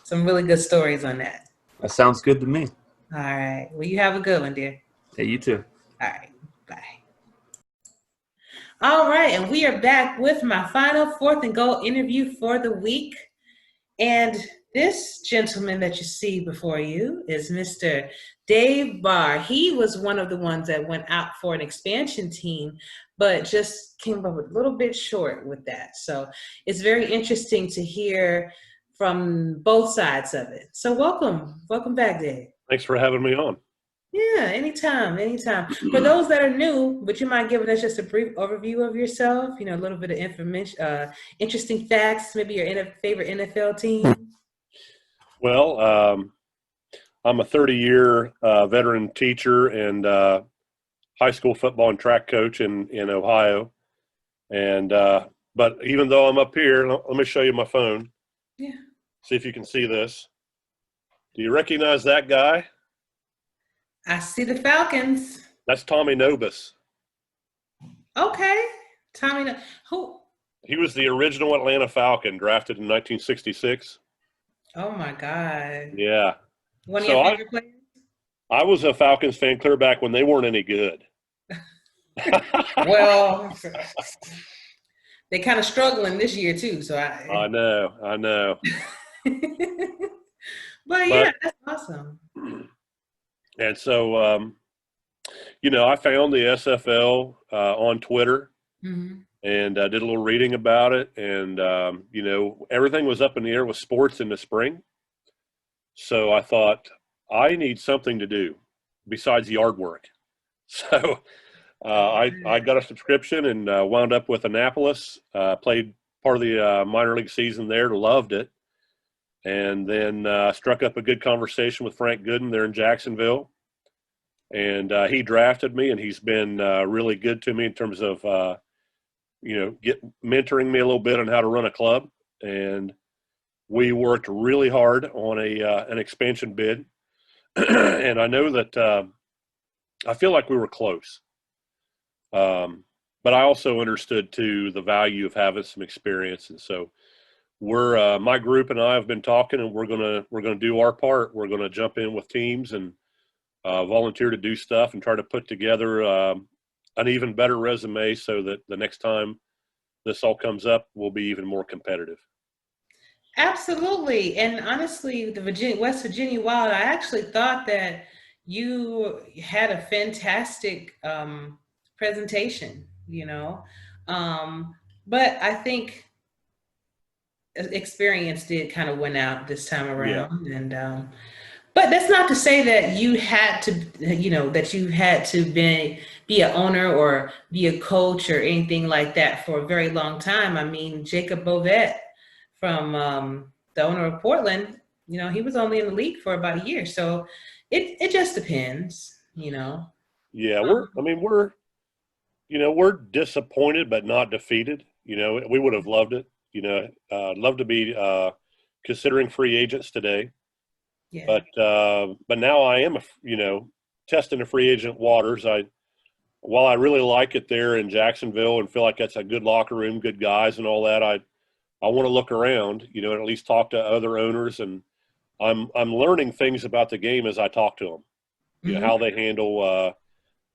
some really good stories on that. That sounds good to me. All right. Well, you have a good one, dear. Hey, you too. All right. Bye. All right, and we are back with my final fourth and goal interview for the week. And this gentleman that you see before you is Mr. Dave Barr. He was one of the ones that went out for an expansion team, but just came up a little bit short with that. So it's very interesting to hear from both sides of it. So welcome back, Dave. Thanks for having me on. Yeah, anytime. For those that are new, would you mind giving us just a brief overview of yourself? A little bit of information, interesting facts, maybe your favorite NFL team? Well, I'm a 30-year veteran teacher and high school football and track coach in Ohio. And but even though I'm up here, let me show you my phone. Yeah. See if you can see this. Do you recognize that guy? I see the Falcons. That's Tommy Nobis. Okay. Tommy, who? He was the original Atlanta Falcon, drafted in 1966. Oh, my God. Yeah. One of your favorite players? I was a Falcons fan clear back when they weren't any good. Well, they kind of struggling this year, too. So I know. But yeah, that's awesome. And so, I found the SFL on Twitter and did a little reading about it. And, everything was up in the air with sports in the spring. So I thought, I need something to do besides yard work. So I got a subscription and wound up with Annapolis, played part of the minor league season there, loved it. And then struck up a good conversation with Frank Gooden there in Jacksonville. And he drafted me, and he's been really good to me in terms of, mentoring me a little bit on how to run a club. And we worked really hard on an expansion bid. And I know that I feel like we were close. But I also understood, too, the value of having some experience. And so we're my group and I have been talking, and we're gonna do our part. We're gonna jump in with teams and volunteer to do stuff and try to put together an even better resume so that the next time this all comes up, we'll be even more competitive. Absolutely. And honestly, the West Virginia Wild, I actually thought that you had a fantastic presentation, but I think experience did kind of win out this time around. Yeah. And but that's not to say that you had to be an owner or be a coach or anything like that for a very long time. I mean, Jacob Bovet from the owner of Portland, he was only in the league for about a year. So it just depends, Yeah, we're disappointed but not defeated. We would have loved it. I'd love to be considering free agents today. Yeah. But now I am, testing the free agent waters. While I really like it there in Jacksonville and feel like that's a good locker room, good guys and all that, I want to look around, and at least talk to other owners. And I'm learning things about the game as I talk to them, how they handle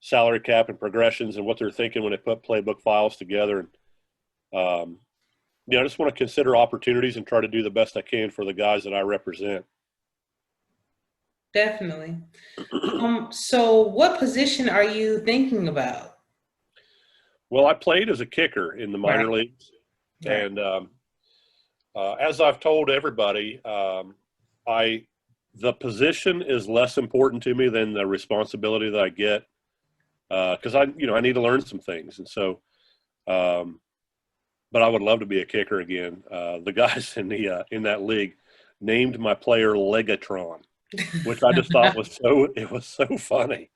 salary cap and progressions and what they're thinking when they put playbook files together. And, I just want to consider opportunities and try to do the best I can for the guys that I represent. Definitely. So what position are you thinking about? Well, I played as a kicker in the minor leagues. Right. And as I've told everybody, the position is less important to me than the responsibility that I get, because I need to learn some things. And so but I would love to be a kicker again. The guys in that league named my player Legatron, which I just thought was so funny.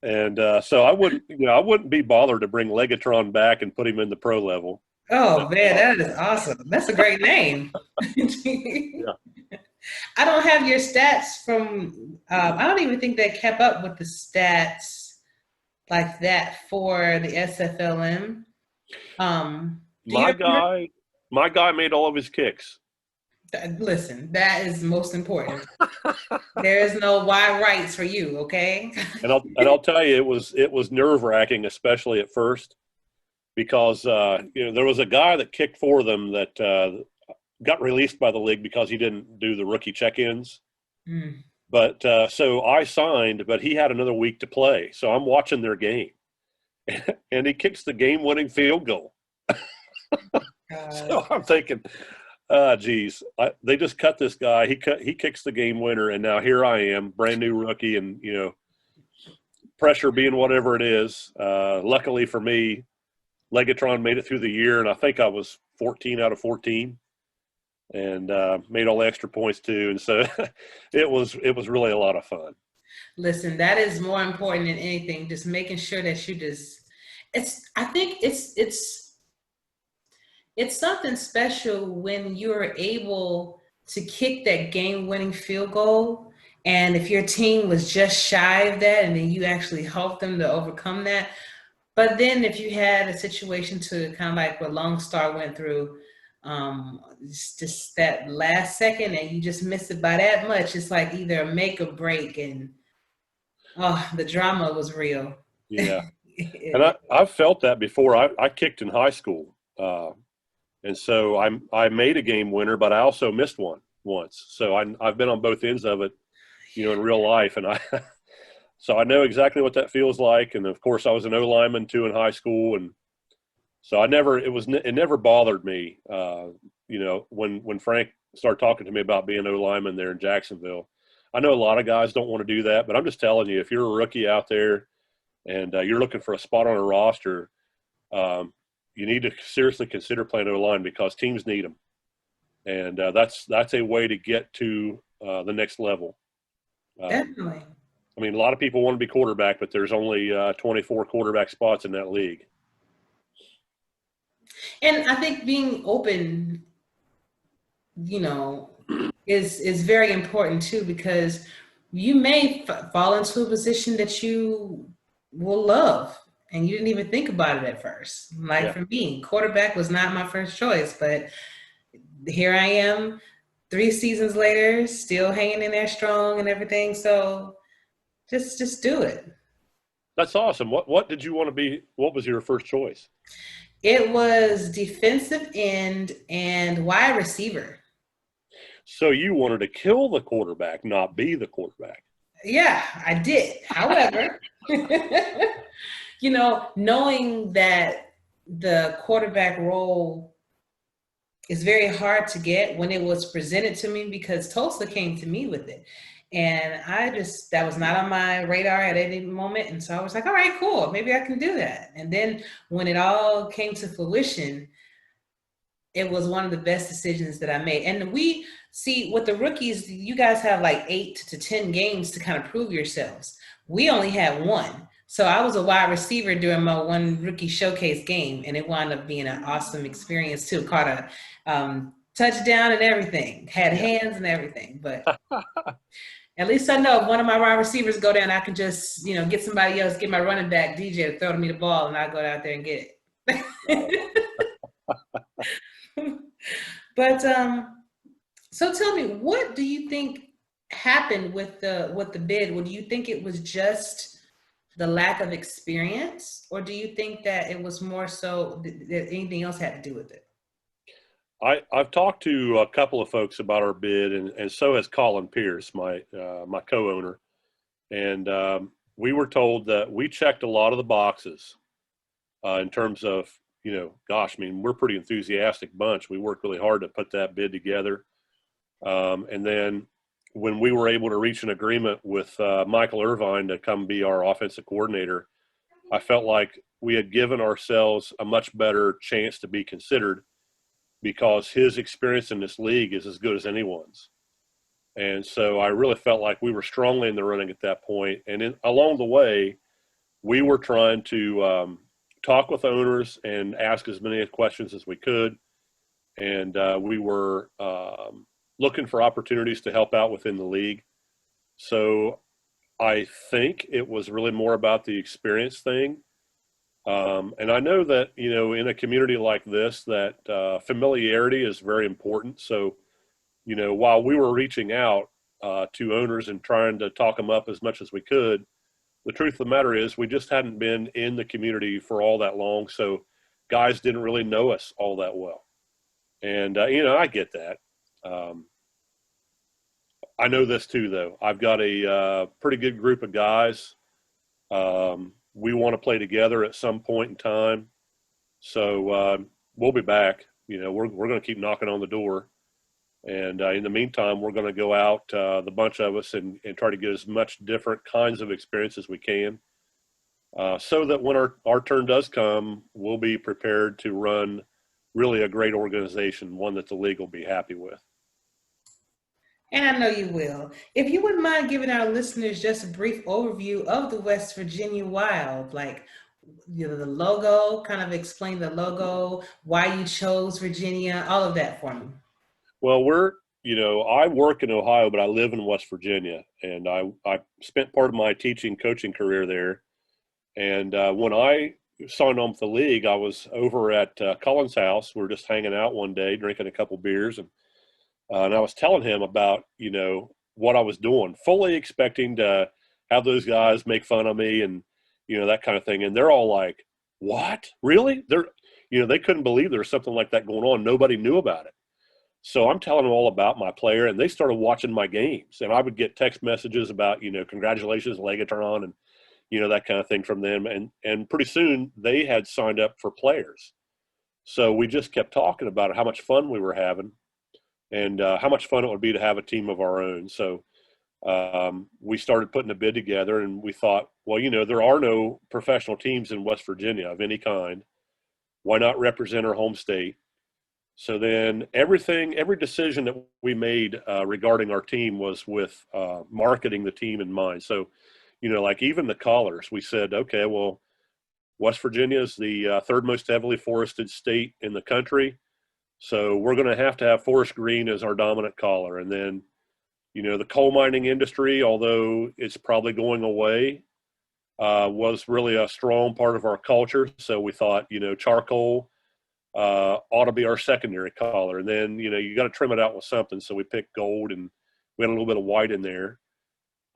And so I wouldn't be bothered to bring Legatron back and put him in the pro level. Oh man, that is awesome. That's a great name. Yeah. I don't have your stats from. I don't even think they kept up with the stats like that for the SFLm. My guy made all of his kicks. Listen, that is most important. There is no wide rights for you, okay? And I'll tell you, it was nerve-wracking, especially at first, because there was a guy that kicked for them that got released by the league because he didn't do the rookie check-ins. Mm. But so I signed, but he had another week to play, so I'm watching their game, and he kicks the game-winning field goal. So I'm thinking, geez, they just cut this guy. He kicks the game winner, and now here I am, brand new rookie, and pressure being whatever it is. Luckily for me, Legatron made it through the year, and I think I was 14 out of 14, and made all the extra points too. And so it was really a lot of fun. Listen, that is more important than anything. Just making sure that you just. I think it's something special when you're able to kick that game-winning field goal, and if your team was just shy of that, and then you actually helped them to overcome that. But then if you had a situation to kind of like what Lone Star went through, just that last second, and you just miss it by that much, it's like either a make or break, and the drama was real. Yeah, and I've felt that before. I kicked in high school. And so I made a game winner, but I also missed one once. So I've been on both ends of it, in real life. And so I know exactly what that feels like. And of course I was an O lineman too in high school. And so it never bothered me, when Frank started talking to me about being O lineman there in Jacksonville. I know a lot of guys don't want to do that, but I'm just telling you, if you're a rookie out there and you're looking for a spot on a roster, you need to seriously consider playing O-line because teams need them. And that's a way to get to the next level. Definitely. I mean, a lot of people want to be quarterback, but there's only 24 quarterback spots in that league. And I think being open, is very important too, because you may fall into a position that you will love, and you didn't even think about it at first. For me, quarterback was not my first choice, but here I am 3 seasons later, still hanging in there strong and everything. So just do it. That's awesome. What did you want to be? What was your first choice? It was defensive end and wide receiver. So you wanted to kill the quarterback, not be the quarterback. Yeah, I did. However, knowing that the quarterback role is very hard to get when it was presented to me, because Tulsa came to me with it. And that was not on my radar at any moment. And so I was like, all right, cool. Maybe I can do that. And then when it all came to fruition, it was one of the best decisions that I made. And we see with the rookies, you guys have like 8 to 10 games to kind of prove yourselves. We only had 1. So I was a wide receiver during my one rookie showcase game, and it wound up being an awesome experience too. Caught a touchdown and everything, had hands and everything. But at least I know if one of my wide receivers go down, I can just, get somebody else, get my running back, DJ, to throw me the ball, and I'll go out there and get it. But so tell me, what do you think happened with the bid? Well, do you think it was just the lack of experience, or do you think that it was more so that anything else had to do with it? I've talked to a couple of folks about our bid, and so has Colin Pierce, my co-owner. And we were told that we checked a lot of the boxes in terms of, we're a pretty enthusiastic bunch. We worked really hard to put that bid together. And then when we were able to reach an agreement with Michael Irvine to come be our offensive coordinator, I felt like we had given ourselves a much better chance to be considered because his experience in this league is as good as anyone's. And so I really felt like we were strongly in the running at that point. And along the way, we were trying to talk with owners and ask as many questions as we could. And we were looking for opportunities to help out within the league. So I think it was really more about the experience thing. And I know that, you know, in a community like this, that familiarity is very important. So, you know, while we were reaching out to owners and trying to talk them up as much as we could, the truth of the matter is we just hadn't been in the community for all that long. So guys didn't really know us all that well. And, you know, I get that. I know this too, though. I've got a pretty good group of guys. We want to play together at some point in time. So we'll be back. You know, we're going to keep knocking on the door. And in the meantime, we're going to go out, the bunch of us, and try to get as much different kinds of experience as we can, so that when our turn does come, we'll be prepared to run really a great organization, one that the league will be happy with. And I know you will. If you wouldn't mind giving our listeners just a brief overview of the West Virginia Wild, like, you know, the logo, kind of explain the logo, why you chose Virginia, all of that for me. Well, you know, I work in Ohio, but I live in West Virginia, and I spent part of my coaching career there. And when I signed on with the league, I was over at Colin's house. We were just hanging out one day, drinking a couple beers, and I was telling him about, you know, what I was doing, fully expecting to have those guys make fun of me and, you know, that kind of thing. And they're all like, "What? Really?" You know, they couldn't believe there was something like that going on. Nobody knew about it. So I'm telling them all about my player, and they started watching my games. And I would get text messages about, you know, congratulations, Legatron, and, you know, that kind of thing from them. And pretty soon they had signed up for players. So we just kept talking about how much fun we were having and how much fun it would be to have a team of our own. So we started putting a bid together, and we thought, well, you know, there are no professional teams in West Virginia of any kind. Why not represent our home state? So then every decision that we made regarding our team was with marketing the team in mind. So, you know, like even the collars, we said, okay, well, West Virginia is the third most heavily forested state in the country. So we're going to have forest green as our dominant collar. And then, you know, the coal mining industry, although it's probably going away, was really a strong part of our culture. So we thought, you know, charcoal ought to be our secondary color. And then, you know, you got to trim it out with something. So we picked gold, and we had a little bit of white in there.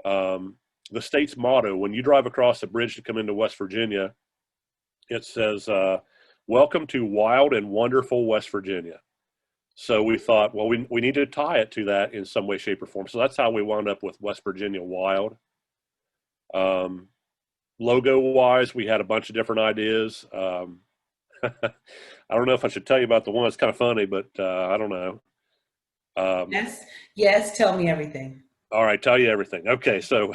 The state's motto, when you drive across the bridge to come into West Virginia, it says, "Welcome to wild and wonderful West Virginia." So we thought, well, we need to tie it to that in some way, shape, or form. So that's how we wound up with West Virginia Wild. Logo-wise, we had a bunch of different ideas. I don't know if I should tell you about the one that's kind of funny, but I don't know. Yes, tell me everything. All right, tell you everything. Okay, so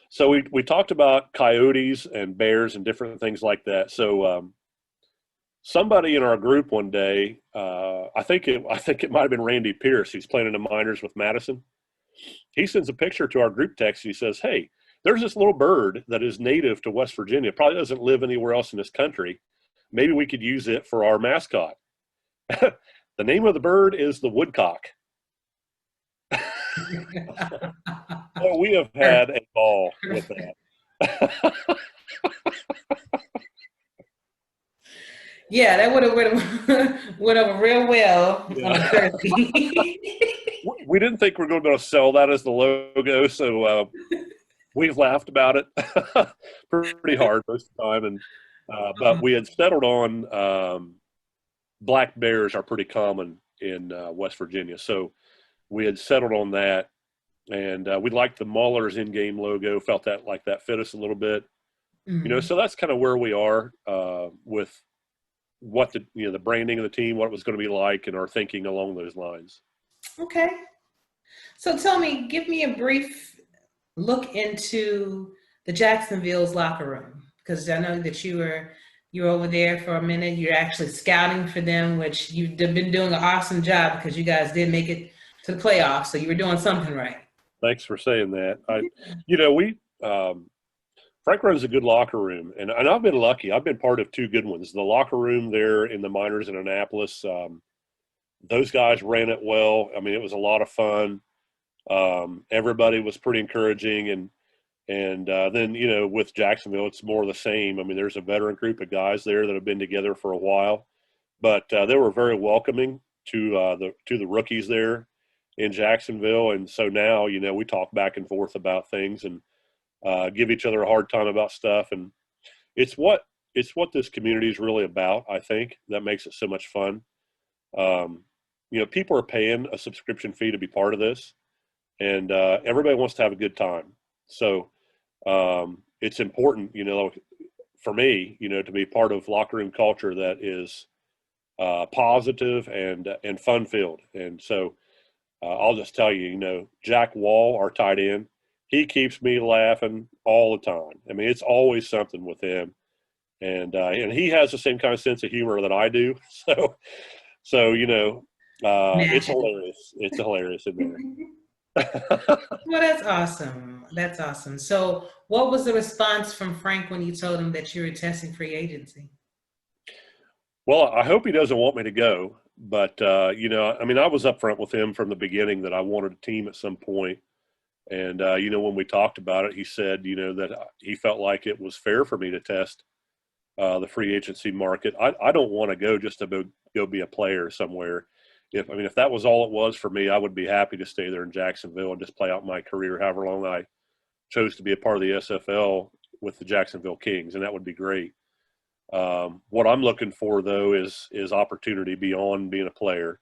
so we talked about coyotes and bears and different things like that. So somebody in our group one day, I think it might have been Randy Pierce. He's playing in the minors with Madison. He sends a picture to our group text. He says, "Hey, there's this little bird that is native to West Virginia. Probably doesn't live anywhere else in this country. Maybe we could use it for our mascot." The name of the bird is the woodcock. Well, we have had a ball with that. Yeah, that would have real well Yeah. on a turkey. We didn't think we were going to be able to sell that as the logo, so we've laughed about it pretty hard most of the time. And but we had settled on black bears are pretty common in West Virginia, so we had settled on that. And we liked the Maulers in-game logo, felt that fit us a little bit. Mm-hmm. You know, so that's kind of where we are with what the branding of the team, what it was going to be like, and our thinking along those lines. Okay. So tell me, give me a brief look into the Jacksonville's locker room. Because I know that you're over there for a minute. You're actually scouting for them, which you've been doing an awesome job because you guys did make it to the playoffs. So you were doing something right. Thanks for saying that. Frank runs a good locker room, and I've been lucky. I've been part of two good ones. The locker room there in the minors in Annapolis, those guys ran it well. I mean, it was a lot of fun. Everybody was pretty encouraging, and then with Jacksonville, it's more of the same. I mean, there's a veteran group of guys there that have been together for a while, but they were very welcoming to the rookies there in Jacksonville, and so now we talk back and forth about things and give each other a hard time about stuff, and it's what this community is really about. I think that makes it so much fun. People are paying a subscription fee to be part of this, and everybody wants to have a good time. So it's important, for me, to be part of locker room culture that is positive and fun filled. And so I'll just tell you, Jack Wall, our tight end, he keeps me laughing all the time. I mean, it's always something with him, and he has the same kind of sense of humor that I do. So it's hilarious. It's hilarious in there. Well, that's awesome. That's awesome. So what was the response from Frank when you told him that you were testing free agency? Well, I hope he doesn't want me to go, but I was upfront with him from the beginning that I wanted a team at some point. And, when we talked about it, he said, that he felt like it was fair for me to test the free agency market. I don't want to go just to go be a player somewhere. If that was all it was for me, I would be happy to stay there in Jacksonville and just play out my career however long I chose to be a part of the SFL with the Jacksonville Kings, and that would be great. What I'm looking for, though, is opportunity beyond being a player.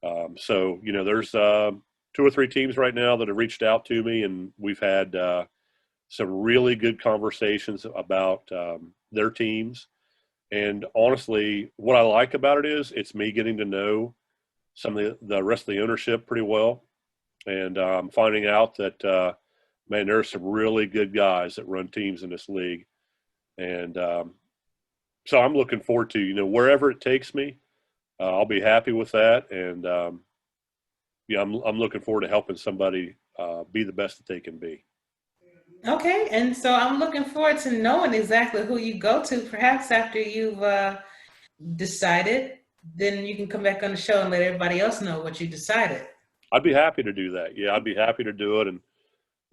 There's 2 or 3 teams right now that have reached out to me, and we've had some really good conversations about their teams. And honestly, what I like about it is it's me getting to know some of the rest of the ownership pretty well, and finding out that, there are some really good guys that run teams in this league. And so I'm looking forward to, wherever it takes me, I'll be happy with that. And I'm looking forward to helping somebody be the best that they can be. Okay, and so I'm looking forward to knowing exactly who you go to. Perhaps after you've decided, then you can come back on the show and let everybody else know what you decided. I'd be happy to do that. Yeah, I'd be happy to do it. And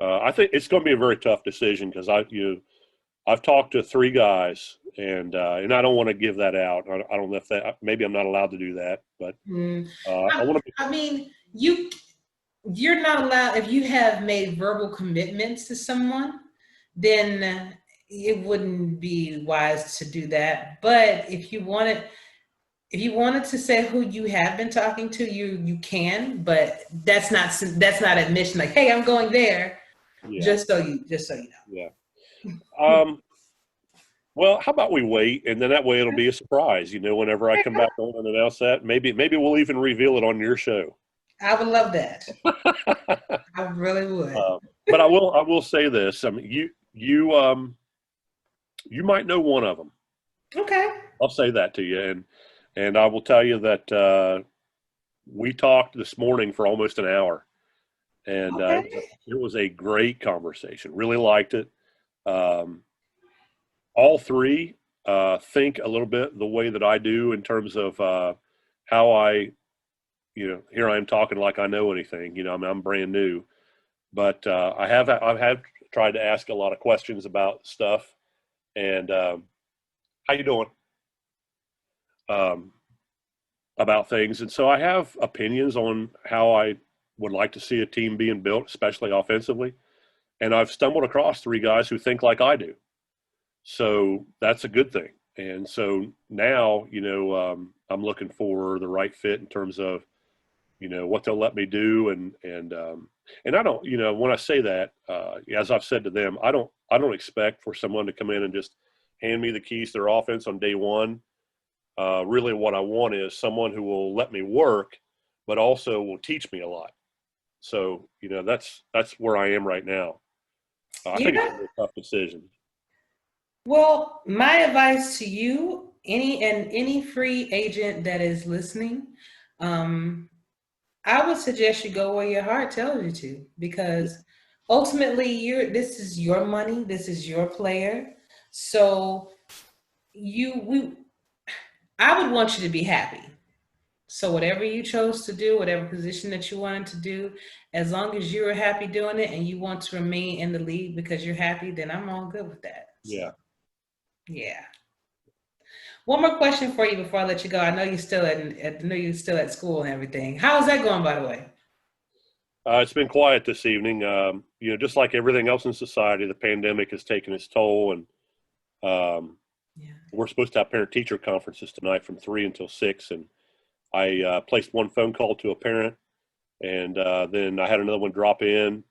I think it's going to be a very tough decision because I've talked to 3 guys, and I don't want to give that out. I don't know if that, maybe I'm not allowed to do that, but I want to. I mean, you're not allowed, if you have made verbal commitments to someone, then it wouldn't be wise to do that. But if you wanted to say who you have been talking to, you can, but that's not admission. Like, hey, I'm going there. Yeah. Just so you know. Yeah. Well, how about we wait, and then that way it'll be a surprise. Whenever I come back on and announce that, maybe we'll even reveal it on your show. I would love that. I really would. But I will say this. I mean, you might know one of them. Okay. I'll say that to you, and I will tell you that we talked this morning for almost an hour, and it was a great conversation. Really liked it. All 3 think a little bit the way that I do in terms of how I. Here I am talking like I know anything. I'm brand new, but I have tried to ask a lot of questions about stuff. And how you doing? About things, and so I have opinions on how I would like to see a team being built, especially offensively. And I've stumbled across 3 guys who think like I do, so that's a good thing. And so now, I'm looking for the right fit in terms of. What they'll let me do, and I don't, when I say that, as I've said to them, I don't expect for someone to come in and just hand me the keys to their offense on day one. Really, what I want is someone who will let me work, but also will teach me a lot. So, that's where I am right now. I think it's a really tough decision. Well, my advice to you, any free agent that is listening, I would suggest you go where your heart tells you to, because ultimately this is your money, this is your player. So I would want you to be happy. So whatever you chose to do, whatever position that you wanted to do, as long as you're happy doing it and you want to remain in the league because you're happy, then I'm all good with that. Yeah. Yeah. One more question for you before I let you go. I know you're still at school and everything. How's that going, by the way? It's been quiet this evening. Just like everything else in society, the pandemic has taken its toll, and we're supposed to have parent-teacher conferences tonight from 3 until 6, and I placed one phone call to a parent, and then I had another one drop in.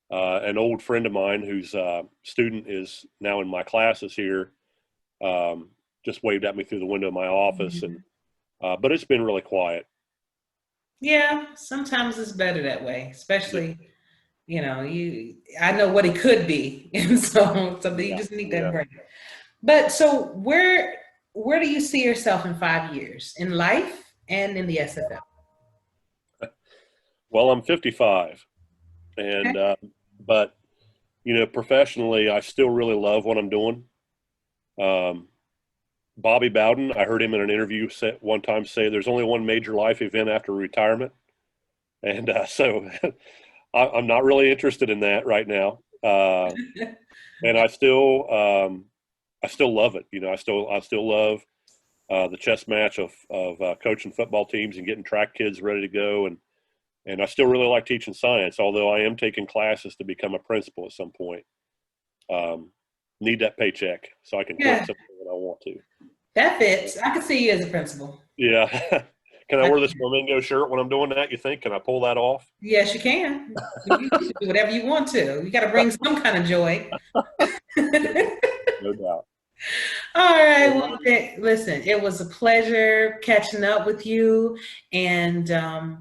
An old friend of mine whose student is now in my classes here just waved at me through the window of my office, and but it's been really quiet. Yeah, sometimes it's better that way, especially, I know what it could be, and so you just need that break. But so where do you see yourself in 5 years in life and in the SFL? Well, I'm 55, and but professionally, I still really love what I'm doing. Bobby Bowden, I heard him in an interview one time say there's only one major life event after retirement. And so I'm not really interested in that right now. And I still love it. I still love the chess match of coaching football teams and getting track kids ready to go. And I still really like teaching science, although I am taking classes to become a principal at some point. Need that paycheck so I can quit something when I want to. That fits. I can see you as a principal. Yeah. Can I wear this flamingo shirt when I'm doing that, you think? Can I pull that off? Yes, you can. You can do whatever you want to. You got to bring some kind of joy. No doubt. All right. Well, listen, it was a pleasure catching up with you. And I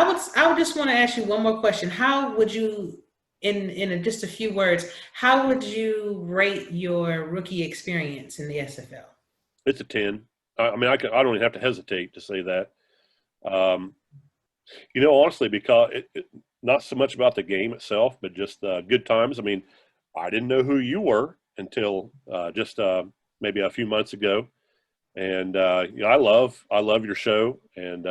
would just want to ask you one more question. How would you, in just a few words, how would you rate your rookie experience in the SFL? It's a 10. I mean, I don't even have to hesitate to say that. Honestly, because not so much about the game itself, but just good times. I mean, I didn't know who you were until just maybe a few months ago, and I love your show, and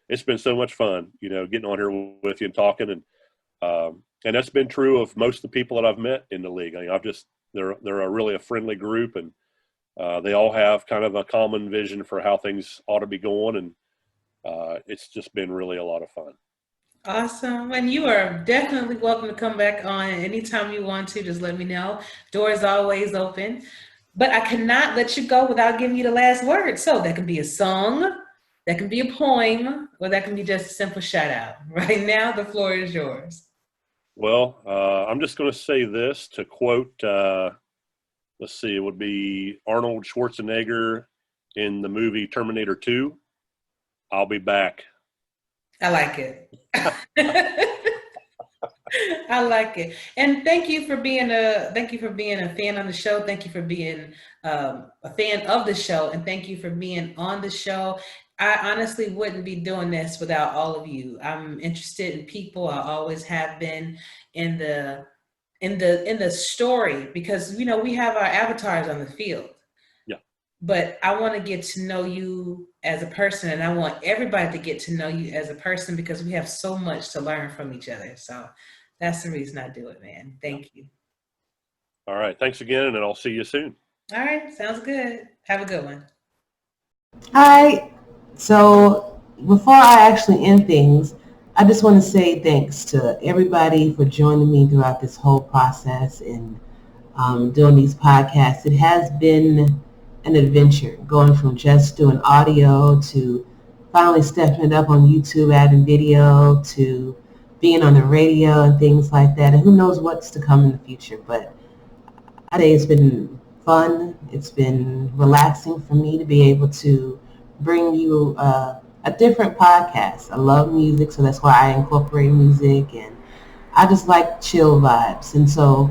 it's been so much fun, getting on here with you and talking, and that's been true of most of the people that I've met in the league. I mean, they're really a friendly group, and they all have kind of a common vision for how things ought to be going, and it's just been really a lot of fun. Awesome. And you are definitely welcome to come back on anytime you want to. Just let me know. Door is always open. But I cannot let you go without giving you the last word. So that can be a song, that can be a poem, or that can be just a simple shout out. Right now, the floor is yours. Well, I'm just going to say this to quote, let's see, it would be Arnold Schwarzenegger in the movie Terminator 2. I'll be back. I like it. I like it. And thank you for being a fan on the show. Thank you for being a fan of the show, and thank you for being on the show. I honestly wouldn't be doing this without all of you. I'm interested in people. I always have been in the story, because we have our avatars on the field. Yeah. But I want to get to know you as a person, and I want everybody to get to know you as a person, because we have so much to learn from each other. So that's the reason I do it, man. Thank you. All right. Thanks again, and I'll see you soon. All right. Sounds good. Have a good one. Hi. So before I actually end things, I just want to say thanks to everybody for joining me throughout this whole process and doing these podcasts. It has been an adventure, going from just doing audio to finally stepping it up on YouTube, adding video, to being on the radio and things like that. And who knows what's to come in the future. But I say it's been fun. It's been relaxing for me to be able to bring you a different podcast. I love music, so that's why I incorporate music, and I just like chill vibes. And so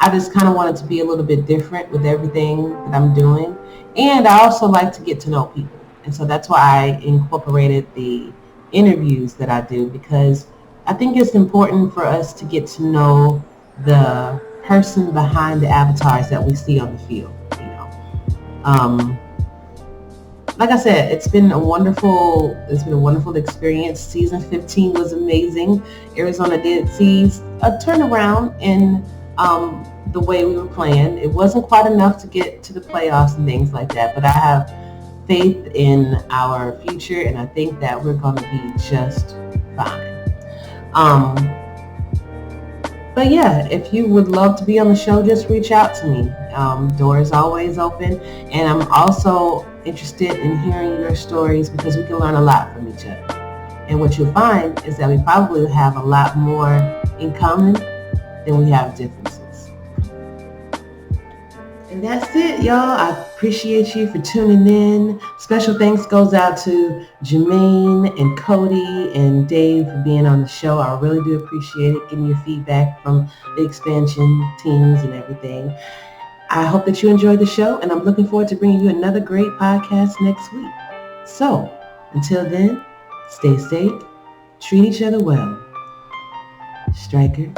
I just kind of wanted to be a little bit different with everything that I'm doing. And I also like to get to know people. And so that's why I incorporated the interviews that I do, because I think it's important for us to get to know the person behind the avatars that we see on the field, you know. Like I said, it's been a wonderful experience. Season 15 was amazing. Arizona did see a turnaround in the way we were playing. It wasn't quite enough to get to the playoffs and things like that, but I have faith in our future, and I think that we're going to be just fine. But yeah, if you would love to be on the show, just reach out to me. Door is always open, and I'm also interested in hearing your stories, because we can learn a lot from each other. And what you'll find is that we probably have a lot more in common than we have differences. And that's it, y'all. I appreciate you for tuning in. Special thanks goes out to Jermaine and Kodie and Dave for being on the show. I really do appreciate it, getting your feedback from the expansion teams and everything. I hope that you enjoyed the show, and I'm looking forward to bringing you another great podcast next week. So, until then, stay safe, treat each other well. Striker.